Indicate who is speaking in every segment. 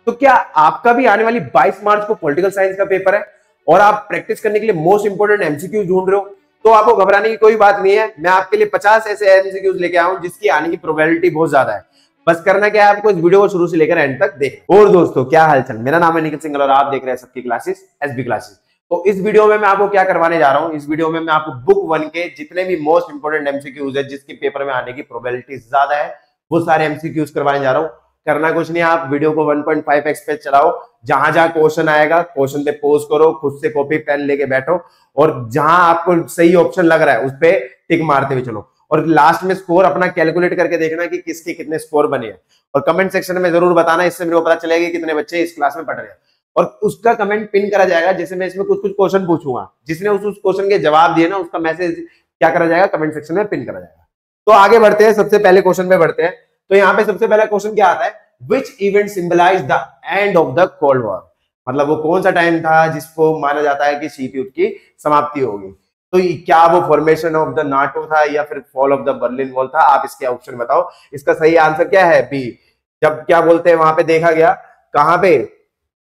Speaker 1: तो क्या आपका भी आने वाली 22 मार्च को पॉलिटिकल साइंस का पेपर है और आप प्रैक्टिस करने के लिए मोस्ट इंपोर्टेंट एमसीक्यू ढूंढ रहे हो, तो आपको घबराने की कोई बात नहीं है। मैं आपके लिए 50 ऐसे एमसीक्यूज लेके आया हूं जिसकी आने की प्रोबेबिलिटी बहुत ज्यादा है। बस करना क्या है, आपको इस वीडियो को शुरू से लेकर एंड तक देखें। और दोस्तों क्या हालचाल, मेरा नाम है निखिल सिंघल और आप देख रहे हैं सबकी क्लासेस एसबी क्लासेस। तो इस वीडियो में मैं आपको क्या करवाने जा रहा हूं, इस वीडियो में मैं आपको बुक 1 के जितने भी मोस्ट इंपोर्टेंट एमसीक्यूज है जिसके पेपर में आने की प्रोबेबिलिटी ज्यादा है, वो सारे एमसीक्यूज करवाने जा रहा हूं। करना कुछ नहीं, आप वीडियो को 1.5x पे चलाओ, जहां जहां क्वेश्चन आएगा क्वेश्चन पे पोज करो, खुद से कॉपी पेन लेके बैठो और जहां आपको सही ऑप्शन लग रहा है उस पे टिक मारते हुए चलो और लास्ट में स्कोर अपना कैलकुलेट करके देखना कि किसके कितने स्कोर बने हैं और कमेंट सेक्शन में जरूर बताना, इससे मेरे को पता चलेगा कि कितने बच्चे इस क्लास में पढ़ रहे हैं और उसका कमेंट पिन करा जाएगा। जैसे मैं इसमें कुछ कुछ क्वेश्चन पूछूंगा, जिसने उस क्वेश्चन के जवाब दिए ना उसका मैसेज क्या करा जाएगा, कमेंट सेक्शन में पिन करा जाएगा। तो आगे बढ़ते हैं, सबसे पहले क्वेश्चन पे बढ़ते हैं। तो यहाँ पे सबसे पहला क्वेश्चन क्या आता है, Which event symbolized the end of the Cold War? मतलब वो कौन सा टाइम था जिसको माना जाता है कि शीत युद्ध की समाप्ति होगी। तो क्या वो फॉर्मेशन ऑफ द नाटो था या फिर fall of the Berlin wall था, आप इसके ऑप्शन बताओ। इसका सही आंसर क्या है, बी। जब क्या बोलते हैं वहां पे देखा गया, कहां पे,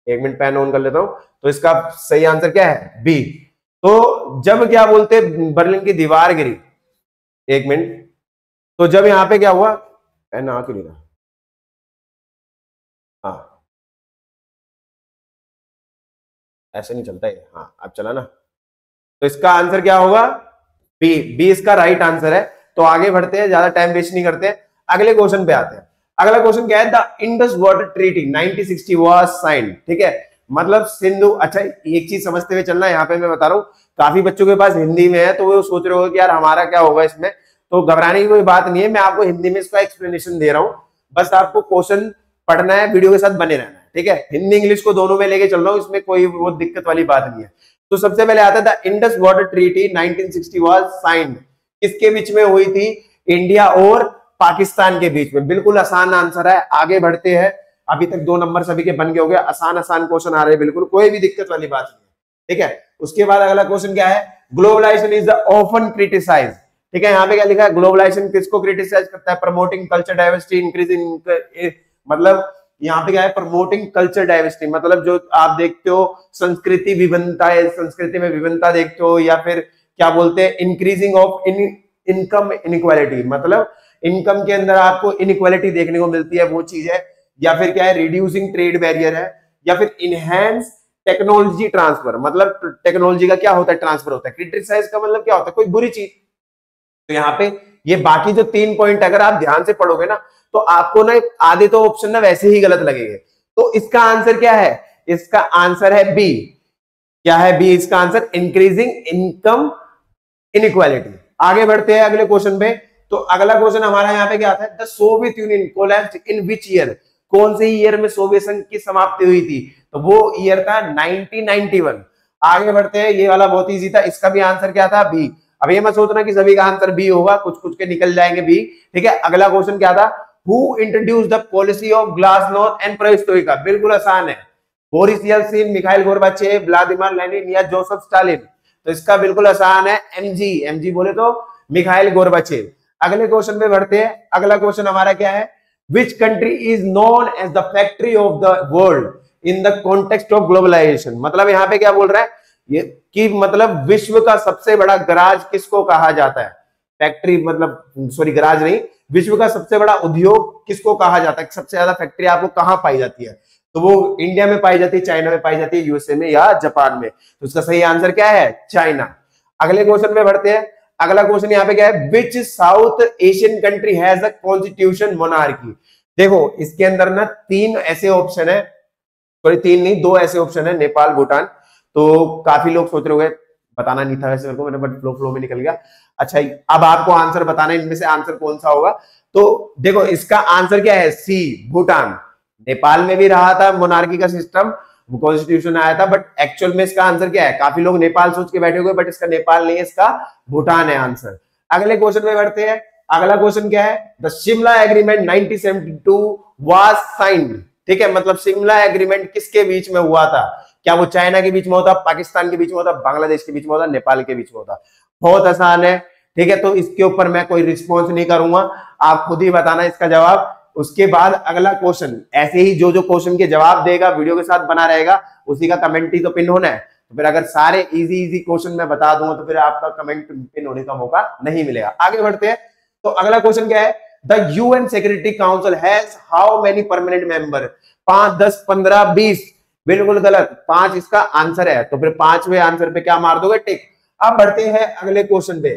Speaker 1: एक मिनट पेन ऑन कर लेता हूं। तो इसका सही आंसर क्या है, बी। तो जब क्या बोलते बर्लिन की दीवार गिरी, एक मिनट, तो जब यहाँ पे क्या हुआ, पेन आ क्यों नहीं रहा, हाँ ऐसे नहीं चलता है, हाँ अब चला ना। तो इसका आंसर क्या होगा, बी। बी इसका राइट आंसर है। तो आगे बढ़ते हैं, ज्यादा टाइम वेस्ट नहीं करते, अगले क्वेश्चन पे आते हैं। अगला क्वेश्चन क्या है, the Indus water treaty 1960 was signed. ठीक है, मतलब सिंधु, अच्छा एक चीज समझते हुए चलना, यहाँ पे मैं बता रहा हूँ काफी बच्चों के पास हिंदी में है तो वो सोच रहे हो कि यार हमारा क्या होगा इसमें, तो घबराने की कोई बात नहीं है, मैं आपको हिंदी में इसका एक्सप्लेनेशन दे रहा हूँ। बस आपको क्वेश्चन पढ़ना है, वीडियो के साथ बने रहना है, ठीक है। हिंदी इंग्लिश को दोनों में लेके चल रहा हूँ, इसमें कोई वो दिक्कत वाली बात नहीं है। तो सबसे पहले आता था Indus water treaty 1960 was signed, किसके बीच में हुई थी, इंडिया और पाकिस्तान के बीच में। बिल्कुल आसान आंसर है, आगे बढ़ते हैं। अभी तक 2 नंबर सभी के बन के हो गए, आसान आसान क्वेश्चन आ रहे हैं, बिल्कुल कोई भी दिक्कत वाली बात नहीं है, ठीक है। उसके बाद अगला क्वेश्चन क्या है, globalisation is the often criticised. ठीक है, यहाँ पे क्या लिखा है, ग्लोबलाइजेशन किसको क्रिटिसाइज करता है, प्रमोटिंग कल्चर डाइवर्सिटी, इंक्रीजिंग, मतलब यहाँ पे क्या है, प्रमोटिंग कल्चर डाइवर्सिटी, मतलब जो आप देखते हो संस्कृति विभिन्नता है, संस्कृति में विभिन्नता देखते हो, या फिर क्या बोलते हैं इंक्रीजिंग ऑफ इनकम इनइक्वालिटी, मतलब इनकम के अंदर आपको इनइक्वालिटी देखने को मिलती है, वो चीज है। या फिर क्या है, रिड्यूसिंग ट्रेड बैरियर है, या फिर इनहेंस टेक्नोलॉजी ट्रांसफर, मतलब टेक्नोलॉजी का क्या होता है, ट्रांसफर होता है। क्रिटिसाइज का मतलब क्या होता है, कोई बुरी चीज। तो यहाँ पे ये बाकी जो 3 पॉइंट अगर आप ध्यान से पढ़ोगे ना तो आपको ना आधे तो ऑप्शन ना वैसे ही गलत लगेंगे। तो इसका आंसर क्या है, इसका आंसर है बी। क्या है बी इसका आंसर, इंक्रीजिंग इनकम इनइक्वालिटी। आगे बढ़ते हैं अगले क्वेश्चन पे। तो अगला क्वेश्चन हमारा यहाँ पे क्या आता है, the Soviet union collapsed in which year, कौन से ईयर में सोवियत संघ की समाप्ति हुई थी, तो वो ईयर था 1991। आगे बढ़ते हैं, ये वाला बहुत इजी था, इसका भी आंसर क्या था, बी। अब ये मत सोचना कि सभी का आंसर बी होगा, कुछ कुछ के निकल जाएंगे बी, ठीक है। अगला क्वेश्चन क्या था, who introduced the policy of glasnost and perestroika, बिल्कुल आसान है, Boris Yeltsin, Mikhail Gorbachev, Vladimir Lenin या जोसेफ स्टालिन। तो इसका बिल्कुल आसान है एमजी, एमजी बोले तो मिखाइल गोर्बाचेव। अगले क्वेश्चन पे बढ़ते हैं। अगला क्वेश्चन हमारा क्या है, which country is known as the factory of the world in the context of globalisation, मतलब यहाँ पे क्या बोल रहा है ये कि मतलब विश्व का सबसे बड़ा गराज किसको कहा जाता है, फैक्ट्री मतलब सॉरी गराज नहीं, विश्व का सबसे बड़ा उद्योग किसको कहा जाता है, सबसे ज्यादा फैक्ट्री आपको कहां पाई जाती है, तो वो इंडिया में पाई जाती है, चाइना में पाई जाती है, यूएसए में या जापान में। तो इसका सही आंसर क्या है, चाइना। अगले क्वेश्चन में बढ़ते हैं। अगला क्वेश्चन यहाँ पे क्या है, which South Asian country has a constitution monarchy. देखो इसके अंदर ना 3 ऐसे ऑप्शन है, सॉरी 3 नहीं 2 ऐसे ऑप्शन है, नेपाल भूटान। तो काफी लोग सोच रहे होंगे, बताना नहीं था वैसे मेरे को, मैंने बट फ्लो में निकल गया। अच्छा अब आपको आंसर बताना है, इनमें से आंसर कौन सा होगा। तो देखो इसका आंसर क्या है, सी भूटान। नेपाल में भी रहा था मोनार्की का सिस्टम, कॉन्स्टिट्यूशन आया था, बट एक्चुअल में इसका आंसर क्या है, काफी लोग नेपाल सोच के बैठे हुए, बट इसका नेपाल नहीं है, इसका भूटान है आंसर। अगले क्वेश्चन में बढ़ते हैं। अगला क्वेश्चन क्या है, the Shimla agreement 1972 was signed. ठीक है, मतलब शिमला एग्रीमेंट किसके बीच में हुआ था, क्या वो चाइना के बीच में होता, पाकिस्तान के बीच में होता, बांग्लादेश के बीच में होता, नेपाल के बीच में होता। बहुत आसान है, ठीक है। तो इसके ऊपर मैं कोई रिस्पॉन्स नहीं करूंगा, आप खुद ही बताना इसका जवाब। उसके बाद अगला क्वेश्चन, ऐसे ही जो जो क्वेश्चन के जवाब देगा वीडियो के साथ बना रहेगा, उसी का कमेंट ही तो पिन होना है। तो फिर अगर सारे इजी इजी क्वेश्चन मैं बता दूंगा तो फिर आपका कमेंट पिन होने का मौका नहीं मिलेगा। आगे बढ़ते हैं। तो अगला क्वेश्चन क्या है, the UN security council has how many permanent member? 5, 10, 15, 20? बिल्कुल गलत, 5 इसका आंसर है। तो फिर 5वें आंसर पे क्या मार दोगे, टिक। अब बढ़ते हैं अगले क्वेश्चन पे।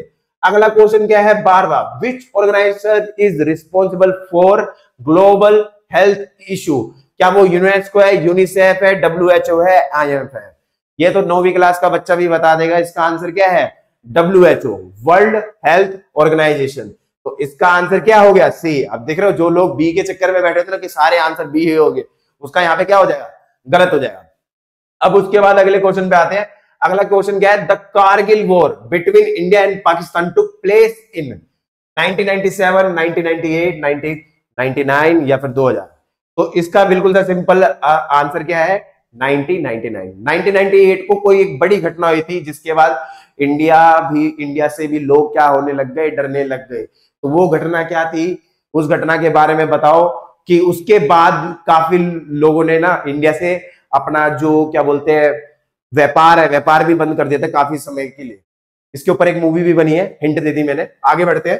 Speaker 1: अगला क्वेश्चन क्या है, 12वां, which organization is responsible for global health issue? क्या वो यूनेस्को है, यूनिसेफ है, WHO है, IMF है? ये तो 9वीं क्लास का बच्चा भी बता देगा। इसका आंसर क्या है, WHO, वर्ल्ड हेल्थ ऑर्गेनाइजेशन। तो इसका आंसर क्या हो गया, सी। अब देख रहे हो जो लोग बी के चक्कर में बैठे थे ना कि सारे आंसर बी ही हो गए, उसका यहाँ पे क्या हो जाएगा, गलत हो जाएगा। अब उसके बाद अगले क्वेश्चन पे आते हैं। अगला क्वेश्चन क्या है, the Kargil war between India and Pakistan took place in 1997, 1998, 1999 या फिर 2000? तो इसका बिल्कुल सा सिंपल आंसर क्या है, 1999। 1998 को कोई एक बड़ी घटना हुई थी जिसके बाद इंडिया से भी लोग क्या होने लग गए, डरने लग गए। तो वो घटना क्या थी, उस घटना के बारे में बताओ। कि उसके बाद काफी लोगों ने ना इंडिया से अपना जो क्या बोलते हैं व्यापार है, व्यापार भी बंद कर दिया था काफी समय के लिए। इसके ऊपर एक मूवी भी बनी है, हिंट दे दी मैंने। आगे बढ़ते हैं।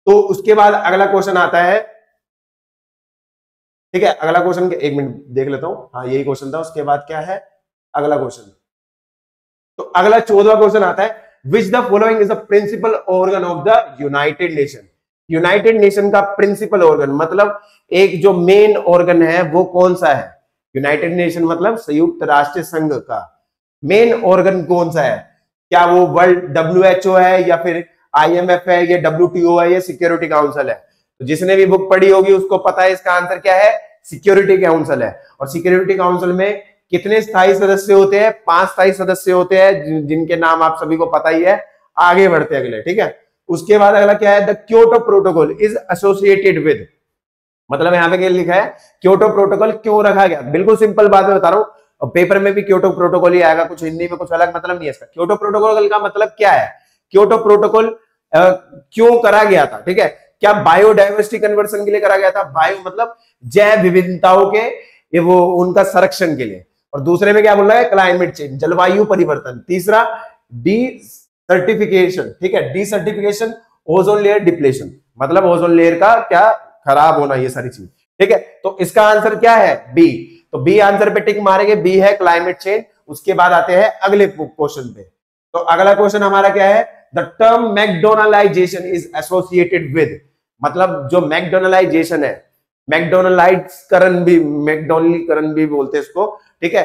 Speaker 1: तो उसके बाद अगला क्वेश्चन आता है, ठीक है। अगला क्वेश्चन, एक मिनट देख लेता हूं, हाँ यही क्वेश्चन था। उसके बाद क्या है अगला क्वेश्चन, तो अगला 14वां क्वेश्चन आता है, which the following is the principal organ of the United Nation? United Nation का प्रिंसिपल ऑर्गन मतलब एक जो मेन ऑर्गन है वो कौन सा है? यूनाइटेड नेशन मतलब संयुक्त राष्ट्र संघ का मेन ऑर्गन कौन सा है? क्या वो वर्ल्ड WHO है या फिर IMF है या WTO है या सिक्योरिटी काउंसिल है? तो जिसने भी बुक पढ़ी होगी उसको पता है इसका आंसर क्या है, सिक्योरिटी काउंसिल है। और सिक्योरिटी काउंसिल में कितने स्थायी सदस्य होते हैं? 5 स्थायी सदस्य होते हैं जिनके नाम आप सभी को पता ही है। आगे बढ़ते हैं अगले, ठीक है। उसके बाद अगला क्या है, the Kyoto protocol is associated with, मतलब यहाँ पे क्या लिखा है, क्योटो प्रोटोकॉल क्यों रखा गया? बिल्कुल सिंपल बात मैं बता रहा हूँ, और पेपर में भी क्योटो प्रोटोकॉल ही आएगा, कुछ हिंदी में कुछ अलग मतलब नहीं है इसका। क्योटो प्रोटोकॉल का मतलब क्या है, क्योटो प्रोटोकॉल क्यों करा गया था, ठीक है। क्या बायोडाइवर्सिटी कन्वर्सन के लिए करा गया था? बायो मतलब जैव विविधताओं के वो उनका संरक्षण के लिए। और दूसरे में क्या बोल रहा है, क्लाइमेट चेंज, जलवायु परिवर्तन। तीसरा डी सर्टिफिकेशन, ठीक है, D certification, ozone layer depletion, मतलब ओजोन लेयर का क्या खराब होना, ये सारी चीज, ठीक है। तो इसका आंसर क्या है, बी। तो बी आंसर पे टिक मारेंगे, बी है क्लाइमेट चेंज। उसके बाद आते हैं अगले क्वेश्चन पे। तो अगला क्वेश्चन हमारा क्या है, the term McDonaldization is associated with, मतलब जो मैकडोनलाइजेशन है, मैकडोनलीकरण भी बोलते हैं इसको, ठीक है।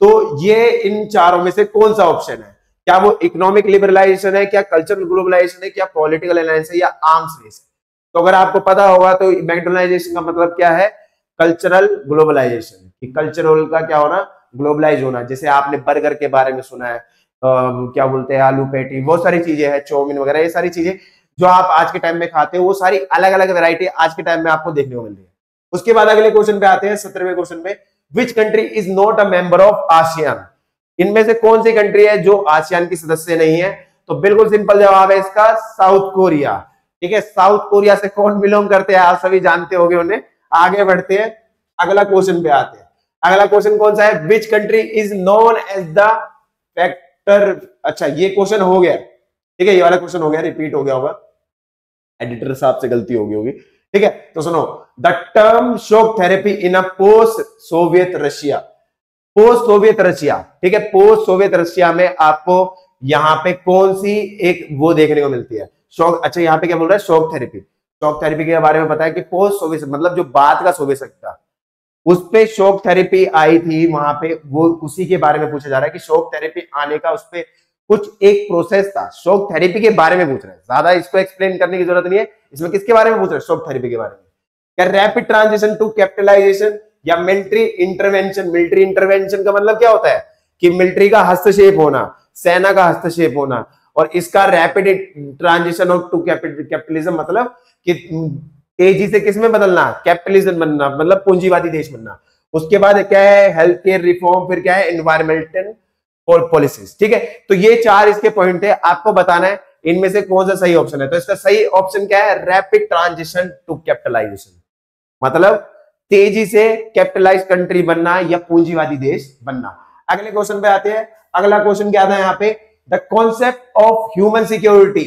Speaker 1: तो ये इन चारों में से कौन सा ऑप्शन है? क्या वो इकोनॉमिक लिबरलाइजेशन है, क्या कल्चरल ग्लोबलाइजेशन है, क्या पॉलिटिकल अलायंस है, या आर्म्स रेस है? तो अगर आपको पता होगा तो मैकडोनलाइजेशन का मतलब क्या है, कल्चरल ग्लोबलाइजेशन, कि कल्चरल का क्या होना, ग्लोबलाइज होना। जैसे आपने बर्गर के बारे में सुना है, क्या बोलते हैं, आलू पैटी, वो सारी चीजें हैं, चाउमीन वगैरह, ये सारी चीजें जो आप आज के टाइम में खाते हो, वो सारी अलग अलग वैरायटी आज के टाइम में आपको देखने को मिल रही है। उसके बाद अगले क्वेश्चन पे आते हैं, 17वें क्वेश्चन पे, विच country is not a member of ASEAN? इनमें से कौन सी कंट्री है जो आसियान की सदस्य नहीं है? तो बिल्कुल सिंपल जवाब है इसका, साउथ कोरिया, ठीक है। साउथ कोरिया से कौन बिलोंग करते हैं, आप सभी जानते होंगे उन्हें। आगे बढ़ते हैं, अगला क्वेश्चन पे आते हैं। अगला क्वेश्चन कौन सा है, which country is known as the factor? अच्छा ये क्वेश्चन हो गया, ठीक है, ये वाला क्वेश्चन हो गया, रिपीट हो गया होगा, एडिटर साहब से गलती हो गई होगी, ठीक है। तो सुनो, the term shock therapy in a post Soviet Russia, post Soviet Russia, ठीक है, पोस्ट सोवियत रशिया में आपको यहाँ पे कौन सी एक वो देखने को मिलती है, शॉक। अच्छा यहाँ पे क्या बोल रहा है, शॉक थेरेपी। शॉक थेरेपी के बारे में पता है कि पोस्ट सोवियत मतलब जो बाद का सोवियत था, उस पे शॉक थेरेपी आई थी, वहां पे वो उसी के बारे में पूछा जा रहा है कि शॉक थेरेपी आने का उस पे कुछ एक प्रोसेस था। शॉक थेरेपी के बारे में पूछ रहे हैं, ज्यादा इसको एक्सप्लेन करने की जरूरत नहीं है। इसमें किसके बारे में पूछ रहे हैं, शॉक थेरेपी के बारे में। क्या रैपिड ट्रांजिशन टू कैपिटलाइजेशन या मिलिट्री इंटरवेंशन? मिलिट्री इंटरवेंशन का मतलब क्या होता है कि मिलिट्री का हस्तक्षेप होना, सेना का हस्तक्षेप होना, और इसका rapid transition of to capitalism मतलब कि तेजी से किसमें बदलना, कैपिटलिज्म बनना, मतलब पूंजीवादी देश बनना। उसके बाद क्या है, हेल्थ केयर रिफॉर्म, फिर क्या है, एनवायरमेंटल पॉलिसीज, ठीक है। तो ये 4 इसके पॉइंट है, आपको बताना है इनमें से कौन सा सही ऑप्शन है। तो इसका सही ऑप्शन क्या है, रैपिड ट्रांजिशन टू कैपिटलाइजेशन, मतलब तेजी से कैपिटलाइज कंट्री बनना या पूंजीवादी देश बनना। अगले क्वेश्चन पे आते हैं। अगला क्वेश्चन क्या था यहाँ पे, the concept of human security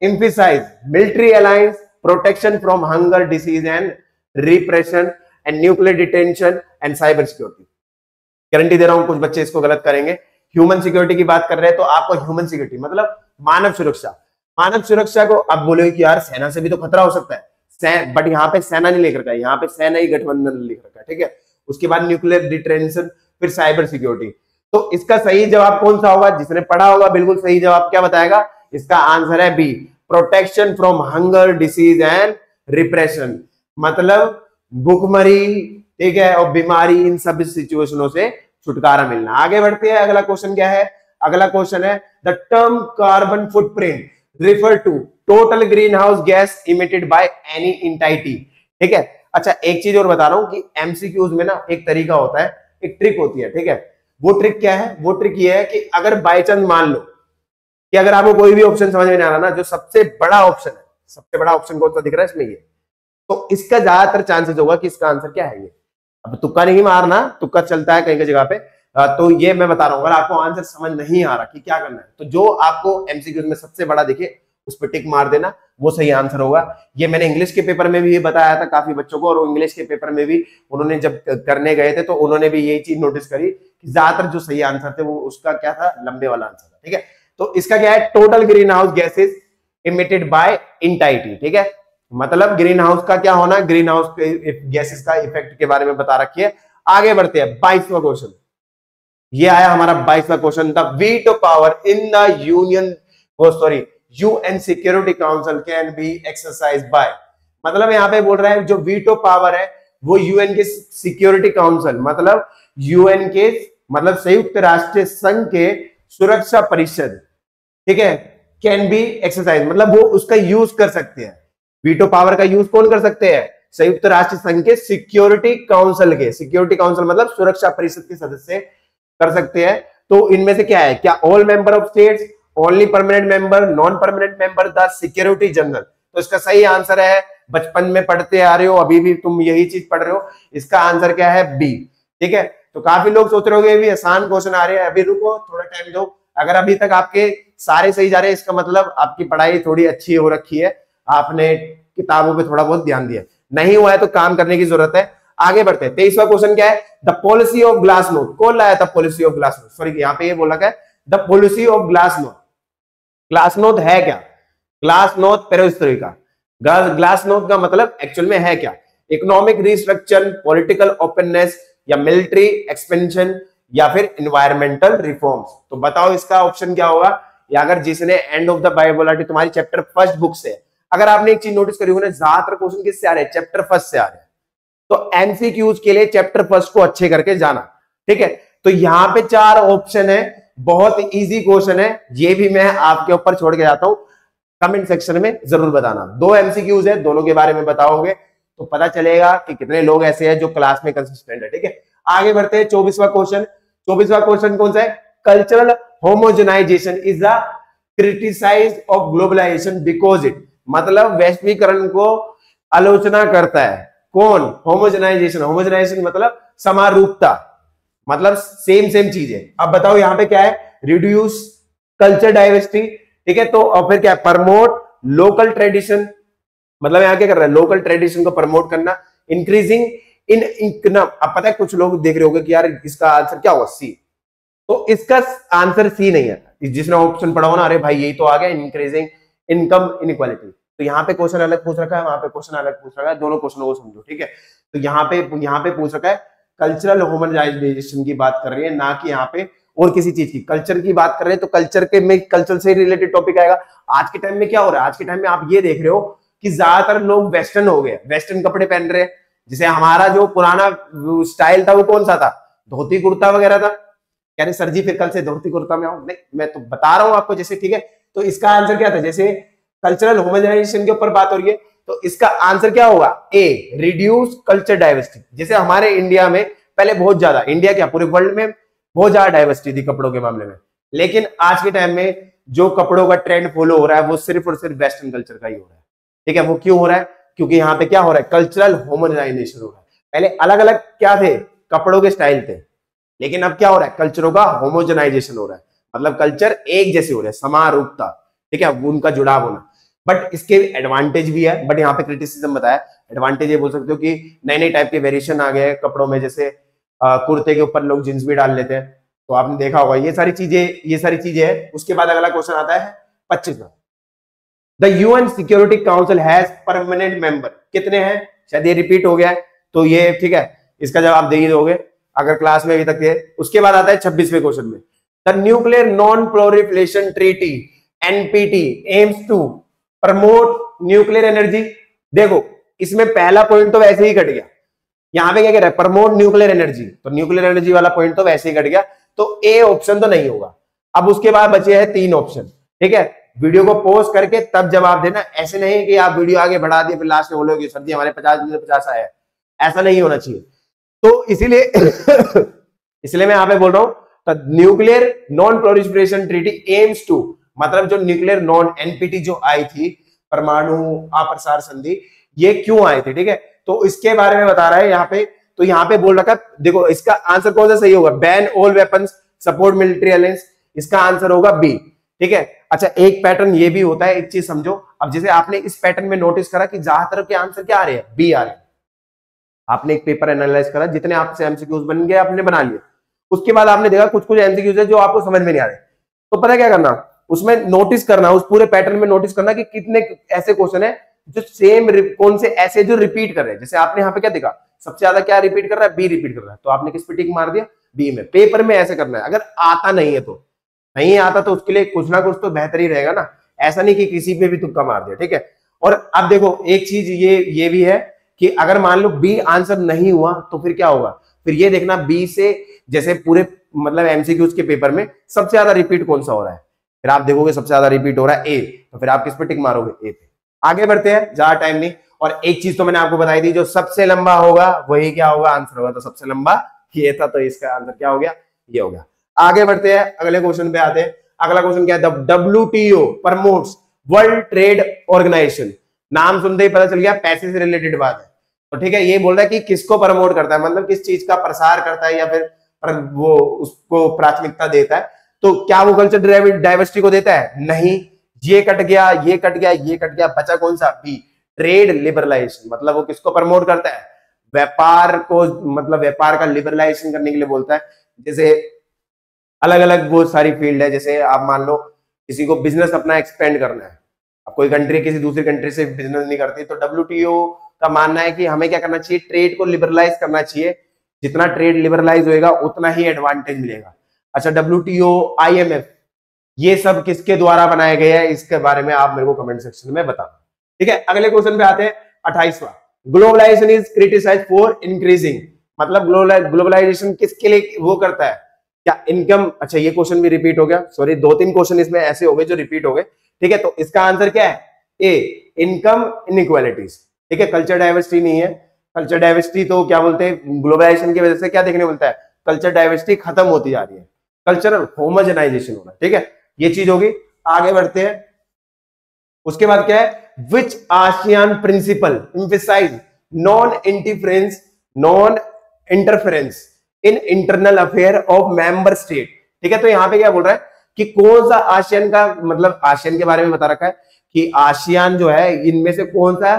Speaker 1: emphasize military alliance, protection from hunger, disease and repression and nuclear detention and cyber security. Guarantee दे रहा हूं कुछ बच्चे इसको गलत करेंगे। ह्यूमन सिक्योरिटी की बात कर रहे हैं तो आपको ह्यूमन सिक्योरिटी मतलब मानव सुरक्षा। मानव सुरक्षा को अब बोले कि यार सेना से भी तो खतरा हो सकता है, बट यहाँ पे सेना नहीं लिख रखा है, यहाँ पे सेना ही गठबंधन लिख रखा है, ठीक है। उसके बाद न्यूक्लियर डिटेंशन, फिर साइबर सिक्योरिटी। तो इसका सही जवाब कौन सा होगा, जिसने पढ़ा होगा बिल्कुल सही जवाब क्या बताएगा, इसका आंसर है B, protection from hunger, disease and repression. मतलब भूखमरी, ठीक है, और बीमारी, इन सब सिचुएशनों से छुटकारा मिलना। आगे बढ़ते हैं। अगला क्वेश्चन क्या है, अगला क्वेश्चन है the term carbon footprint refer to total greenhouse gas emitted by any entity, ठीक है। अच्छा एक चीज और बता रहा हूं कि एमसीक्यूज में ना एक तरीका होता है, एक ट्रिक होती है, ठीक है। वो ट्रिक क्या है, वो ट्रिक ये है कि अगर बाय चांस मान लो कि अगर आपको कोई भी ऑप्शन समझ में नहीं आ रहा ना, जो सबसे बड़ा ऑप्शन है, सबसे बड़ा ऑप्शन कौन सा दिख रहा है इसमें, ये, तो इसका ज्यादातर चांसेस होगा कि इसका आंसर क्या है ये। अब तुक्का नहीं मारना, तुक्का चलता है कहीं की जगह पे, तो ये मैं बता रहा हूं। अगर आपको आंसर समझ नहीं आ रहा कि क्या करना है, तो जो आपको एमसीक्यूज में सबसे बड़ा दिखे उस पर टिक मार देना, वो सही आंसर होगा। ये मैंने इंग्लिश के पेपर में भी ये बताया था काफी बच्चों को, और इंग्लिश के पेपर में भी उन्होंने जब करने गए थे तो उन्होंने भी यही चीज नोटिस करी कि ज्यादातर जो सही आंसर थे वो उसका क्या था, लंबे वाला आंसर था, ठीक है। तो इसका क्या है, total greenhouse gases emitted by entity, ठीक है। मतलब ग्रीन हाउस का क्या होना, ग्रीन हाउस गैसेस का इफेक्ट के बारे में बता रखी है। आगे बढ़ते हैं 22वां क्वेश्चन। ये आया हमारा 22वां question, the veto power in the union UN security council can be exercise by. मतलब यहां पे बोल रहा है जो वीटो पावर है वो यूएन के सिक्योरिटी काउंसिल, मतलब यूएन के, मतलब संयुक्त राष्ट्र संघ के सुरक्षा परिषद, ठीक है, कैन बी एक्सरसाइज, मतलब वो उसका यूज कर सकते हैं। वीटो पावर का यूज कौन कर सकते हैं, संयुक्त राष्ट्र संघ के सिक्योरिटी काउंसिल के, सिक्योरिटी काउंसिल मतलब सुरक्षा परिषद के सदस्य कर सकते हैं। तो इनमें से क्या है, क्या all member of states, only permanent member, non permanent member, the security general. तो इसका सही आंसर है, बचपन में पढ़ते आ रहे हो, अभी भी तुम यही चीज पढ़ रहे हो, इसका आंसर क्या है, बी, ठीक है। तो काफी लोग सोच रहे हो आसान क्वेश्चन आ रहे हैं, अभी रुको थोड़ा टाइम दो। अगर अभी तक आपके सारे सही जा रहे हैं, इसका मतलब आपकी पढ़ाई थोड़ी अच्छी हो रखी है, आपने किताबों पे थोड़ा बहुत ध्यान दिया। नहीं हुआ है तो काम करने की जरूरत है। आगे बढ़ते हैं। 23वां क्वेश्चन क्या है, the policy of glass note. कौन लाया था policy of glass note, sorry यहाँ पे ये बोला है the policy of glass note. Glass note है क्या, ग्लास नोट पेरोस्त्री का, ग्लास नोट का मतलब एक्चुअल में है क्या, इकोनॉमिक रिस्ट्रक्चर, पॉलिटिकल ओपननेस, या मिलिट्री एक्सपेंशन, या फिर एनवायरमेंटल रिफॉर्म्स। तो बताओ इसका ऑप्शन क्या होगा। या अगर जिसने एंड ऑफ द बायोलॉजी तुम्हारी चैप्टर फर्स्ट बुक से, अगर आपने एक चीज नोटिस करी होगी, ज्यादातर क्वेश्चन किससे आ रहे हैं, चैप्टर फर्स्ट से आ रहे हैं। तो एमसीक्यूज के लिए चैप्टर फर्स्ट को अच्छे करके जाना, ठीक है। तो यहाँ पे 4 ऑप्शन है, बहुत इजी क्वेश्चन है, ये भी मैं आपके ऊपर छोड़ के जाता हूं, कमेंट सेक्शन में जरूर बताना। 2 एमसीक्यूज है, दोनों के बारे में बताओगे तो पता चलेगा कि कितने लोग ऐसे हैं जो क्लास में कंसिस्टेंट है, ठीक है। आगे बढ़ते हैं। 24वां क्वेश्चन। 24वां क्वेश्चन कौन सा है, cultural homogenization is the criticize of globalization because it, मतलब वैश्वीकरण को आलोचना करता है कौन, होमोजेनाइजेशन। होमोजेनाइजेशन मतलब समारूपता, मतलब सेम चीज है। अब बताओ यहाँ पे क्या है, रिड्यूस कल्चर डाइवर्सिटी, ठीक है। तो और फिर क्या है, प्रमोट लोकल ट्रेडिशन, मतलब यहाँ क्या कर रहा है, लोकल ट्रेडिशन को प्रमोट करना, इंक्रीजिंग इन इनकम। अब पता है कुछ लोग देख रहे होंगे कि यार इसका आंसर क्या होगा, सी। तो इसका आंसर सी नहीं है, जिसने ऑप्शन पढ़ा हो ना, अरे भाई यही तो आ गया, इंक्रीजिंग इनकम इनइक्वालिटी। तो यहाँ पे क्वेश्चन अलग पूछ रखा है, वहां पे क्वेश्चन अलग पूछ रखा है, दोनों क्वेश्चनों को समझो, ठीक है। तो यहाँ पे पूछ रखा है कल्चरल होमोजेनाइजेशन की बात कर रही है, ना कि यहाँ पे और किसी चीज की, कल्चर की बात कर रहे हैं। तो कल्चर के में कल्चर से रिलेटेड टॉपिक आएगा। आज के टाइम में क्या हो रहा है, आज के टाइम में आप ये देख रहे हो कि ज्यादातर लोग वेस्टर्न हो गए, वेस्टर्न कपड़े पहन रहे हैं। जैसे हमारा जो पुराना स्टाइल था वो कौन सा था, धोती कुर्ता वगैरह था। कह रहे सर जी फिर कल से धोती कुर्ता में आओ, नहीं मैं तो बता रहा हूं आपको जैसे, ठीक है। तो इसका आंसर क्या था, जैसे कल्चरल होमोजेनाइजेशन के ऊपर बात हो रही है, तो इसका आंसर क्या होगा, ए, रिड्यूस कल्चर डाइवर्सिटी। जैसे हमारे इंडिया में पहले बहुत ज्यादा, इंडिया क्या पूरे वर्ल्ड में बहुत ज्यादा डाइवर्सिटी थी कपड़ों के मामले में, लेकिन आज के टाइम में जो कपड़ों का ट्रेंड फॉलो हो रहा है वो सिर्फ और सिर्फ वेस्टर्न कल्चर का ही हो रहा है, ठीक है। वो क्यों हो रहा है, क्योंकि यहाँ पे क्या हो रहा है, कल्चरल होमोजेनाइजेशन हो रहा है। पहले अलग अलग क्या थे, कपड़ों के स्टाइल थे, लेकिन अब क्या हो रहा है, कल्चरों का होमोजेनाइजेशन हो रहा है, मतलब कल्चर एक जैसे हो रहे हैं, समारूपता, ठीक है, उनका जुड़ाव होना। बट इसके एडवांटेज भी है, बट यहाँ पे क्रिटिसिज्म बताया। एडवांटेज ये बोल सकते हो कि नए नए टाइप के वेरिएशन आ गए हैं कपड़ों में, जैसे कुर्ते के ऊपर लोग जींस भी डाल लेते हैं, तो आपने देखा होगा, ये सारी चीजें है। उसके बाद अगला क्वेश्चन आता है 25वां, the UN security council has permanent member, कितने हैं, शायद ये रिपीट हो गया है, तो ये ठीक है, इसका जवाब दे ही दोगे अगर क्लास में अभी तक है। उसके बाद आता है 26वें क्वेश्चन में, the nuclear non proliferation treaty NPT aims to promote nuclear energy. देखो इसमें पहला पॉइंट तो वैसे ही कट गया, यहां पे क्या कह रहा है, प्रमोट न्यूक्लियर एनर्जी, तो न्यूक्लियर एनर्जी वाला पॉइंट तो वैसे ही कट गया, तो ए ऑप्शन तो नहीं होगा। अब उसके बाद बचे हैं 3 ऑप्शन, ठीक है, वीडियो को पॉज करके तब जवाब देना, ऐसे नहीं कि आप वीडियो आगे बढ़ा दिए फिर लास्ट में बोलोगे सर जी हमारे 50 में 50 आया, ऐसा नहीं होना चाहिए। तो इसीलिए इसलिए मैं यहां पे बोल रहा हूं, nuclear non proliferation treaty aims to, मतलब जो न्यूक्लियर नॉन एनपीटी जो आई थी, परमाणु अप्रसार संधि, ये क्यों आई थी, ठीक है, तो इसके बारे में बता रहा है यहाँ पे। तो यहाँ पे बोल रखा, देखो इसका आंसर कौन सा सही होगा, ban all weapons, support military alliance, इसका आंसर होगा बी, ठीक है। अच्छा एक पैटर्न ये भी होता है, एक चीज समझो, अब जैसे आपने इस पैटर्न में नोटिस करा कि ज्यादातर के आंसर क्या आ रहे हैं, बी आ रहे हैं। आपने एक पेपर एनालाइज करा, जितने आपसे एमसीक्यूज बन गए आपने बना लिए, उसके बाद आपने देखा कुछ कुछ एमसीक्यूज है जो आपको समझ में नहीं आ रहे, तो पता क्या करना, उसमें नोटिस करना, उस पूरे पैटर्न में नोटिस करना कि कितने ऐसे क्वेश्चन है जो सेम, कौन से ऐसे जो रिपीट कर रहे हैं। जैसे आपने यहाँ पे क्या देखा, सबसे ज्यादा क्या रिपीट कर रहा है, बी रिपीट कर रहा है, तो आपने किस पे टिक मार दिया, बी में। पेपर में ऐसे करना है, अगर आता नहीं है तो नहीं आता तो उसके लिए कुछ ना कुछ तो बेहतर ही रहेगा ना, ऐसा नहीं कि किसी पे भी तुक्का मार दिया, ठीक है। और अब देखो एक चीज ये भी है कि अगर मान लो बी आंसर नहीं हुआ तो फिर क्या होगा, फिर ये देखना बी से, जैसे पूरे मतलब एमसीक्यूज के पेपर में सबसे ज्यादा रिपीट कौन सा हो रहा है, फिर आप देखोगे सबसे ज्यादा रिपीट हो रहा है ए, तो फिर आप किस पे टिक मारोगे, ए पे। आगे बढ़ते हैं, ज्यादा टाइम नहीं, और एक चीज तो मैंने आपको बताई दी, जो सबसे लंबा होगा वही क्या होगा, आंसर होगा, तो सबसे लंबा ये था, तो इसका आंसर क्या हो गया, ये हो गया। आगे बढ़ते हैं, अगले क्वेश्चन पे आते हैं। अगला क्वेश्चन क्या है, WTO promotes world trade organization, नाम सुनते ही पता चल गया पैसे से रिलेटेड बात है, तो ठीक है, ये बोल रहा है कि किसको प्रमोट करता है, मतलब किस चीज का प्रसार करता है या फिर वो उसको प्राथमिकता देता है। तो क्या वो कल्चर डाइवर्सिटी को देता है, नहीं, ये कट गया, ये कट गया, ये कट गया, बचा कौन सा, बी, ट्रेड लिबरलाइजेशन, मतलब वो किसको प्रमोट करता है, व्यापार को, मतलब व्यापार का लिबरलाइजेशन करने के लिए बोलता है। जैसे अलग अलग वो सारी फील्ड है, जैसे आप मान लो किसी को बिजनेस अपना एक्सपेंड करना है, अब कोई कंट्री किसी दूसरी कंट्री से बिजनेस नहीं करती, तो WTO का मानना है कि हमें क्या करना चाहिए, ट्रेड को लिबरलाइज करना चाहिए, जितना ट्रेड लिबरलाइज होएगा उतना ही एडवांटेज मिलेगा। अच्छा WTO, IMF, ये सब किसके द्वारा बनाए गए हैं, इसके बारे में आप मेरे को कमेंट सेक्शन में बताना, ठीक है। अगले क्वेश्चन पे आते हैं, 28वां, globalization is criticized for increasing, मतलब ग्लोबलाइजेशन किसके लिए वो करता है, क्या इनकम, अच्छा ये क्वेश्चन भी रिपीट हो गया, सॉरी 2-3 क्वेश्चन इसमें ऐसे हो गए जो रिपीट हो गए, ठीक है। तो इसका आंसर क्या है, ए, इनकम इनइक्वालिटीज, ठीक है, कल्चर डाइवर्सिटी नहीं है। कल्चर डाइवर्सिटी तो क्या बोलते हैं, ग्लोबलाइजेशन की वजह से क्या देखने मिलता है, कल्चर डाइवर्सिटी खत्म होती जा रही है, कल्चरल होमोजेनाइजेशन हो रहा है, ठीक है, ये चीज होगी। आगे बढ़ते हैं, उसके बाद क्या है, which ASEAN principle emphasize non interference in internal affair of member state, ठीक है। तो यहां पे क्या बोल रहा है कि कौन सा आसियान का, मतलब आसियान के बारे में बता रखा है कि आसियान जो है इनमें से कौन सा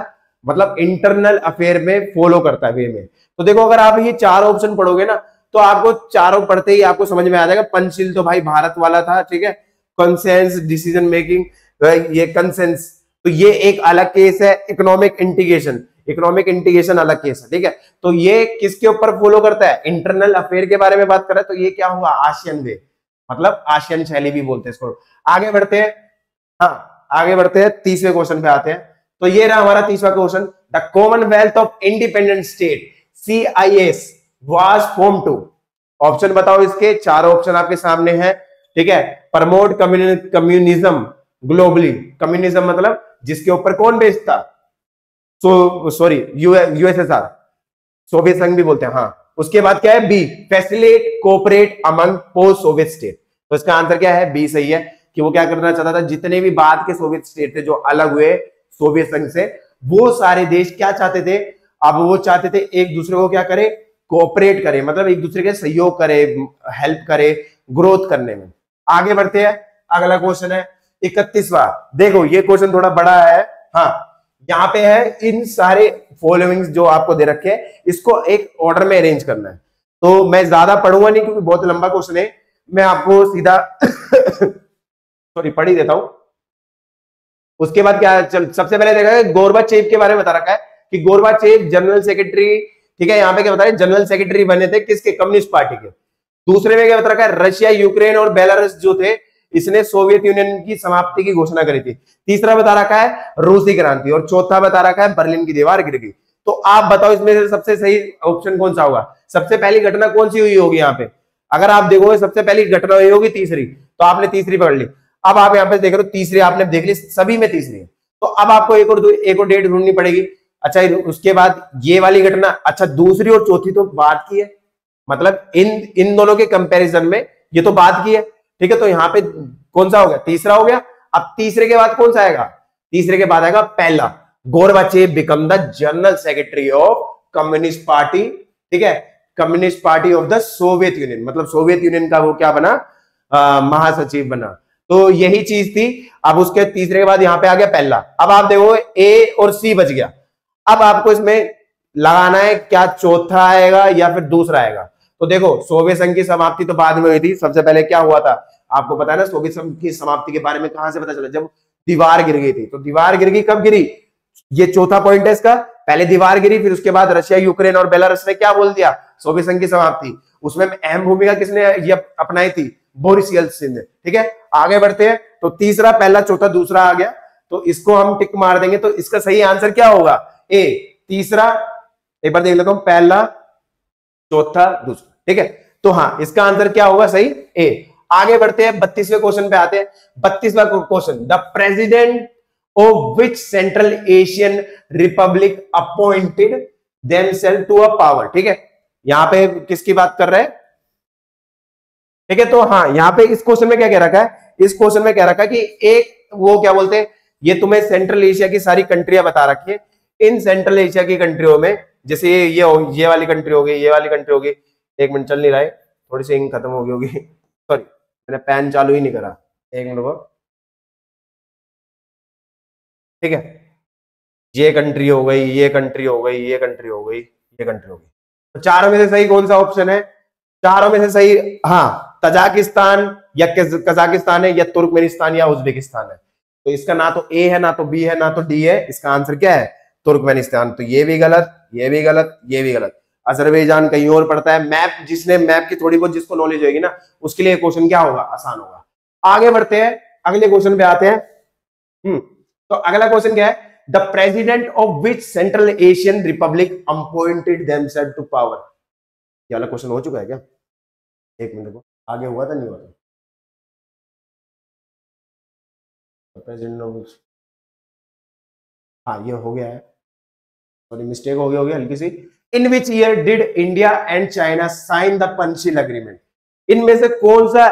Speaker 1: मतलब इंटरनल अफेयर में फॉलो करता है वे में। तो देखो अगर आप ये 4 ऑप्शन पढ़ोगे ना, तो आपको चारों पढ़ते ही आपको समझ में आ जाएगा। पंचशील तो भाई भारत वाला था, ठीक है, कंसेंस डिसीजन मेकिंग, ये कंसेंस, तो ये एक अलग केस है। इकोनॉमिक इंटीग्रेशन अलग केस है, ठीक है। तो ये किसके ऊपर फॉलो करता है, इंटरनल अफेयर के बारे में बात कर रहा है, तो ये क्या हुआ, आसियान वे, मतलब आसियान शैली भी बोलते हैं इसको। आगे बढ़ते हैं, हाँ आगे बढ़ते हैं, 30वें क्वेश्चन पे आते हैं। तो ये रहा हमारा 30वां question, the commonwealth of independent state CIS was form to, option बताओ इसके, 4 ऑप्शन आपके सामने हैं, ठीक है। प्रमोट कम्युनिज्म ग्लोबली, कम्युनिज्म मतलब जिसके ऊपर कौन बेस्ड था, सॉरी USSR, सोवियत संघ भी बोलते हैं, हाँ। उसके बाद क्या है, B, facilitate cooperate among post Soviet state, तो इसका आंसर क्या है, बी सही है, कि वो क्या करना चाहता था, जितने भी बाद के सोवियत स्टेट थे जो अलग हुए सोवियत संघ से, वो सारे देश क्या चाहते थे, अब वो चाहते थे एक दूसरे को क्या करे, कोऑपरेट करे, मतलब एक दूसरे के सहयोग करे, हेल्प करे ग्रोथ करने में। आगे बढ़ते हैं, अगला क्वेश्चन है 31वां। देखो ये क्वेश्चन थोड़ा बड़ा है, हाँ यहाँ पे है इन सारे फॉलोइंग्स जो आपको दे रखे हैं इसको एक ऑर्डर में अरेंज करना है। तो मैं ज्यादा पढ़ूंगा नहीं क्योंकि बहुत लंबा क्वेश्चन है, मैं आपको सीधा सॉरी पढ़ ही देता हूं। उसके बाद क्या, सबसे पहले देखा गोरबाचेव के बारे में बता रखा है कि गोरबाचेव जनरल सेक्रेटरी, ठीक है, यहाँ पे क्या बता रहे, जनरल सेक्रेटरी बने थे किसके, कम्युनिस्ट पार्टी के। दूसरे में क्या बता रखा है, रशिया, यूक्रेन और बेलारूस जो थे इसने सोवियत यूनियन की समाप्ति की घोषणा करी थी। तीसरा बता रखा है रूसी क्रांति, और चौथा बता रखा है बर्लिन की दीवार गिर गई। तो आप बताओ इसमें से सबसे सही ऑप्शन कौन सा होगा, सबसे पहली घटना कौन सी हुई होगी यहाँ पे। अगर आप देखोगे सबसे पहली घटना हुई होगी तीसरी, तो आपने तीसरी पकड़ ली। अब आप यहाँ पे देख रहे हो तीसरी आपने देख ली, सभी में तीसरी है, तो अब आपको एक और डेट ढूंढनी पड़ेगी। अच्छा उसके बाद ये वाली घटना, अच्छा दूसरी और चौथी तो बात की है, मतलब इन दोनों के कंपैरिजन में ये तो बात की है, ठीक है। तो यहाँ पे कौन सा हो गया, तीसरा हो गया। अब तीसरे के बाद कौन सा आएगा, तीसरे के बाद आएगा पहला, Gorbachev become the general secretary of communist party, ठीक है, communist party of the Soviet union, मतलब सोवियत यूनियन का वो क्या बना, महासचिव बना। तो यही चीज थी। अब उसके तीसरे के बाद यहाँ पे आ गया पहला। अब आप देखो ए और सी बच गया। अब आपको इसमें लगाना है क्या, चौथा आएगा या फिर दूसरा आएगा। तो देखो सोवियत संघ की समाप्ति तो बाद में हुई थी, सबसे पहले क्या हुआ था आपको पता है ना, सोवियत संघ की समाप्ति के बारे में कहां से पता चला, जब दीवार गिर गई थी। तो दीवार गिर गई कब गिरी, ये चौथा पॉइंट है इसका, पहले दीवार गिरी, फिर उसके बाद रशिया, यूक्रेन और बेलारूस ने क्या बोल दिया, सोवियत संघ की समाप्ति। उसमें अहम भूमिका किसने ये अपनाई थी, बोरिस येल्त्सिन ने, ठीक है। आगे बढ़ते हैं, तो तीसरा, पहला, चौथा, दूसरा आ गया, तो इसको हम टिक मार देंगे। तो इसका सही आंसर क्या होगा, ए, तीसरा, एक बार देख लेता हूं, पहला, चौथा, दूसरा, ठीक है। तो हाँ इसका आंसर क्या होगा, सही ए। आगे बढ़ते हैं 32वें क्वेश्चन पे आते हैं। 32वां question, the president of which central Asian republic appointed themselves to a power, ठीक है। यहां पे किसकी बात कर रहे हैं, ठीक है। तो हाँ यहाँ पे इस क्वेश्चन में क्या कह रखा है, इस क्वेश्चन में कह रखा है कि एक वो क्या बोलते हैं, ये तुम्हें सेंट्रल एशिया की सारी कंट्रियां बता रखी है। इन सेंट्रल एशिया की कंट्रियों में जैसे ये वाली कंट्री हो गई, ये वाली कंट्री हो गई, एक मिनट चल नहीं रहा है, थोड़ी सी इंक खत्म हो गई होगी, सॉरी मैंने पैन चालू ही नहीं करा, एक मिनट को, ठीक है। ये कंट्री हो गई, ये कंट्री हो गई, ये कंट्री हो गई, ये कंट्री हो गई। तो चारों में से सही कौन सा ऑप्शन है, चारों में से सही, हाँ तजाकिस्तान या कजाकिस्तान है, या तुर्कमेनिस्तान या उज्बेकिस्तान है। तो इसका ना तो ए है, ना तो बी है, ना तो डी है, इसका आंसर क्या है, तुर्कमेनिस्तान। तो ये भी गलत, ये भी गलत, ये भी गलत। अजरबैजान कहीं और पड़ता है। मैप, जिसने मैप की थोड़ी बहुत जिसको नॉलेज होगी ना, उसके लिए क्वेश्चन क्या होगा, आसान होगा। आगे बढ़ते हैं, अगले क्वेश्चन पे आते हैं। तो अगला क्वेश्चन क्या है, the president of which central Asian republic appointed themselves to power. ये वाला क्वेश्चन हो चुका है क्या, एक मिनट को, आगे हुआ था नहीं हुआ था, प्रेसिडेंट ऑफ, हाँ ये हो गया है, सॉरी मिस्टेक हो गई होगी हल्की सी। In which year did India and China sign the Panchsheel agreement. इनमें से कौन सा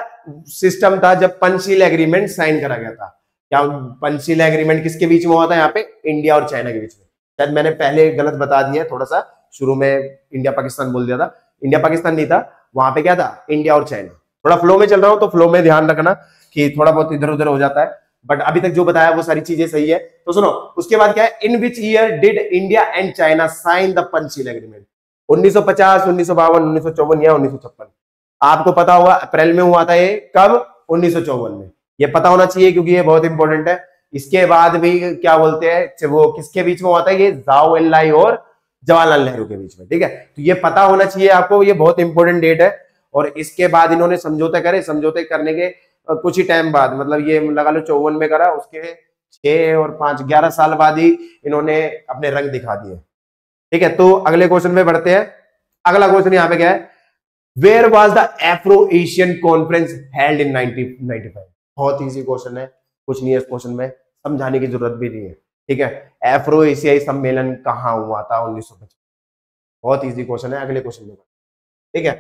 Speaker 1: सिस्टम था जब पंचशील एग्रीमेंट साइन करा गया था। क्या पंचशील एग्रीमेंट किसके बीच में हुआ था, यहाँ पे इंडिया और चाइना के बीच में। शायद मैंने पहले गलत बता दिया थोड़ा सा, शुरू में इंडिया पाकिस्तान बोल दिया था, इंडिया पाकिस्तान नहीं था, वहां पे क्या था, इंडिया और चाइना। थोड़ा फ्लो में चल रहा हूं तो फ्लो में ध्यान रखना कि थोड़ा बहुत इधर उधर हो जाता है, बट अभी तक जो बताया वो सारी चीजें सही है। तो सुनो उसके बाद क्या है, in which year did India and China sign the Panchsheel agreement. 1950, 1952, 1954 या 1956। आपको पता होगा अप्रैल में हुआ था ये, कब, 1954 में। ये पता होना चाहिए क्योंकि ये बहुत इंपॉर्टेंट है। इसके बाद भी क्या बोलते हैं, वो किसके बीच में हुआ था, ये जाओ एलाई और जवाहरलाल नेहरू के बीच में, ठीक है। तो ये पता होना चाहिए आपको, ये बहुत इंपॉर्टेंट डेट है। और इसके बाद इन्होंने समझौते करे, समझौते करने के कुछ ही टाइम बाद, मतलब ये लगा लो 54 में करा, उसके 6 और 5 11 साल बाद ही इन्होंने अपने रंग दिखा दिए, ठीक है। तो अगले क्वेश्चन में बढ़ते हैं। अगला क्वेश्चन यहाँ पे क्या है, where was the Afro Asian conference held in 1995। बहुत इजी क्वेश्चन है, कुछ नहीं है इस क्वेश्चन में, समझाने की जरूरत भी नहीं है, ठीक है। एफ्रो एशियाई सम्मेलन कहां हुआ था 1955। बहुत इजी क्वेश्चन है, अगले क्वेश्चन में, ठीक है।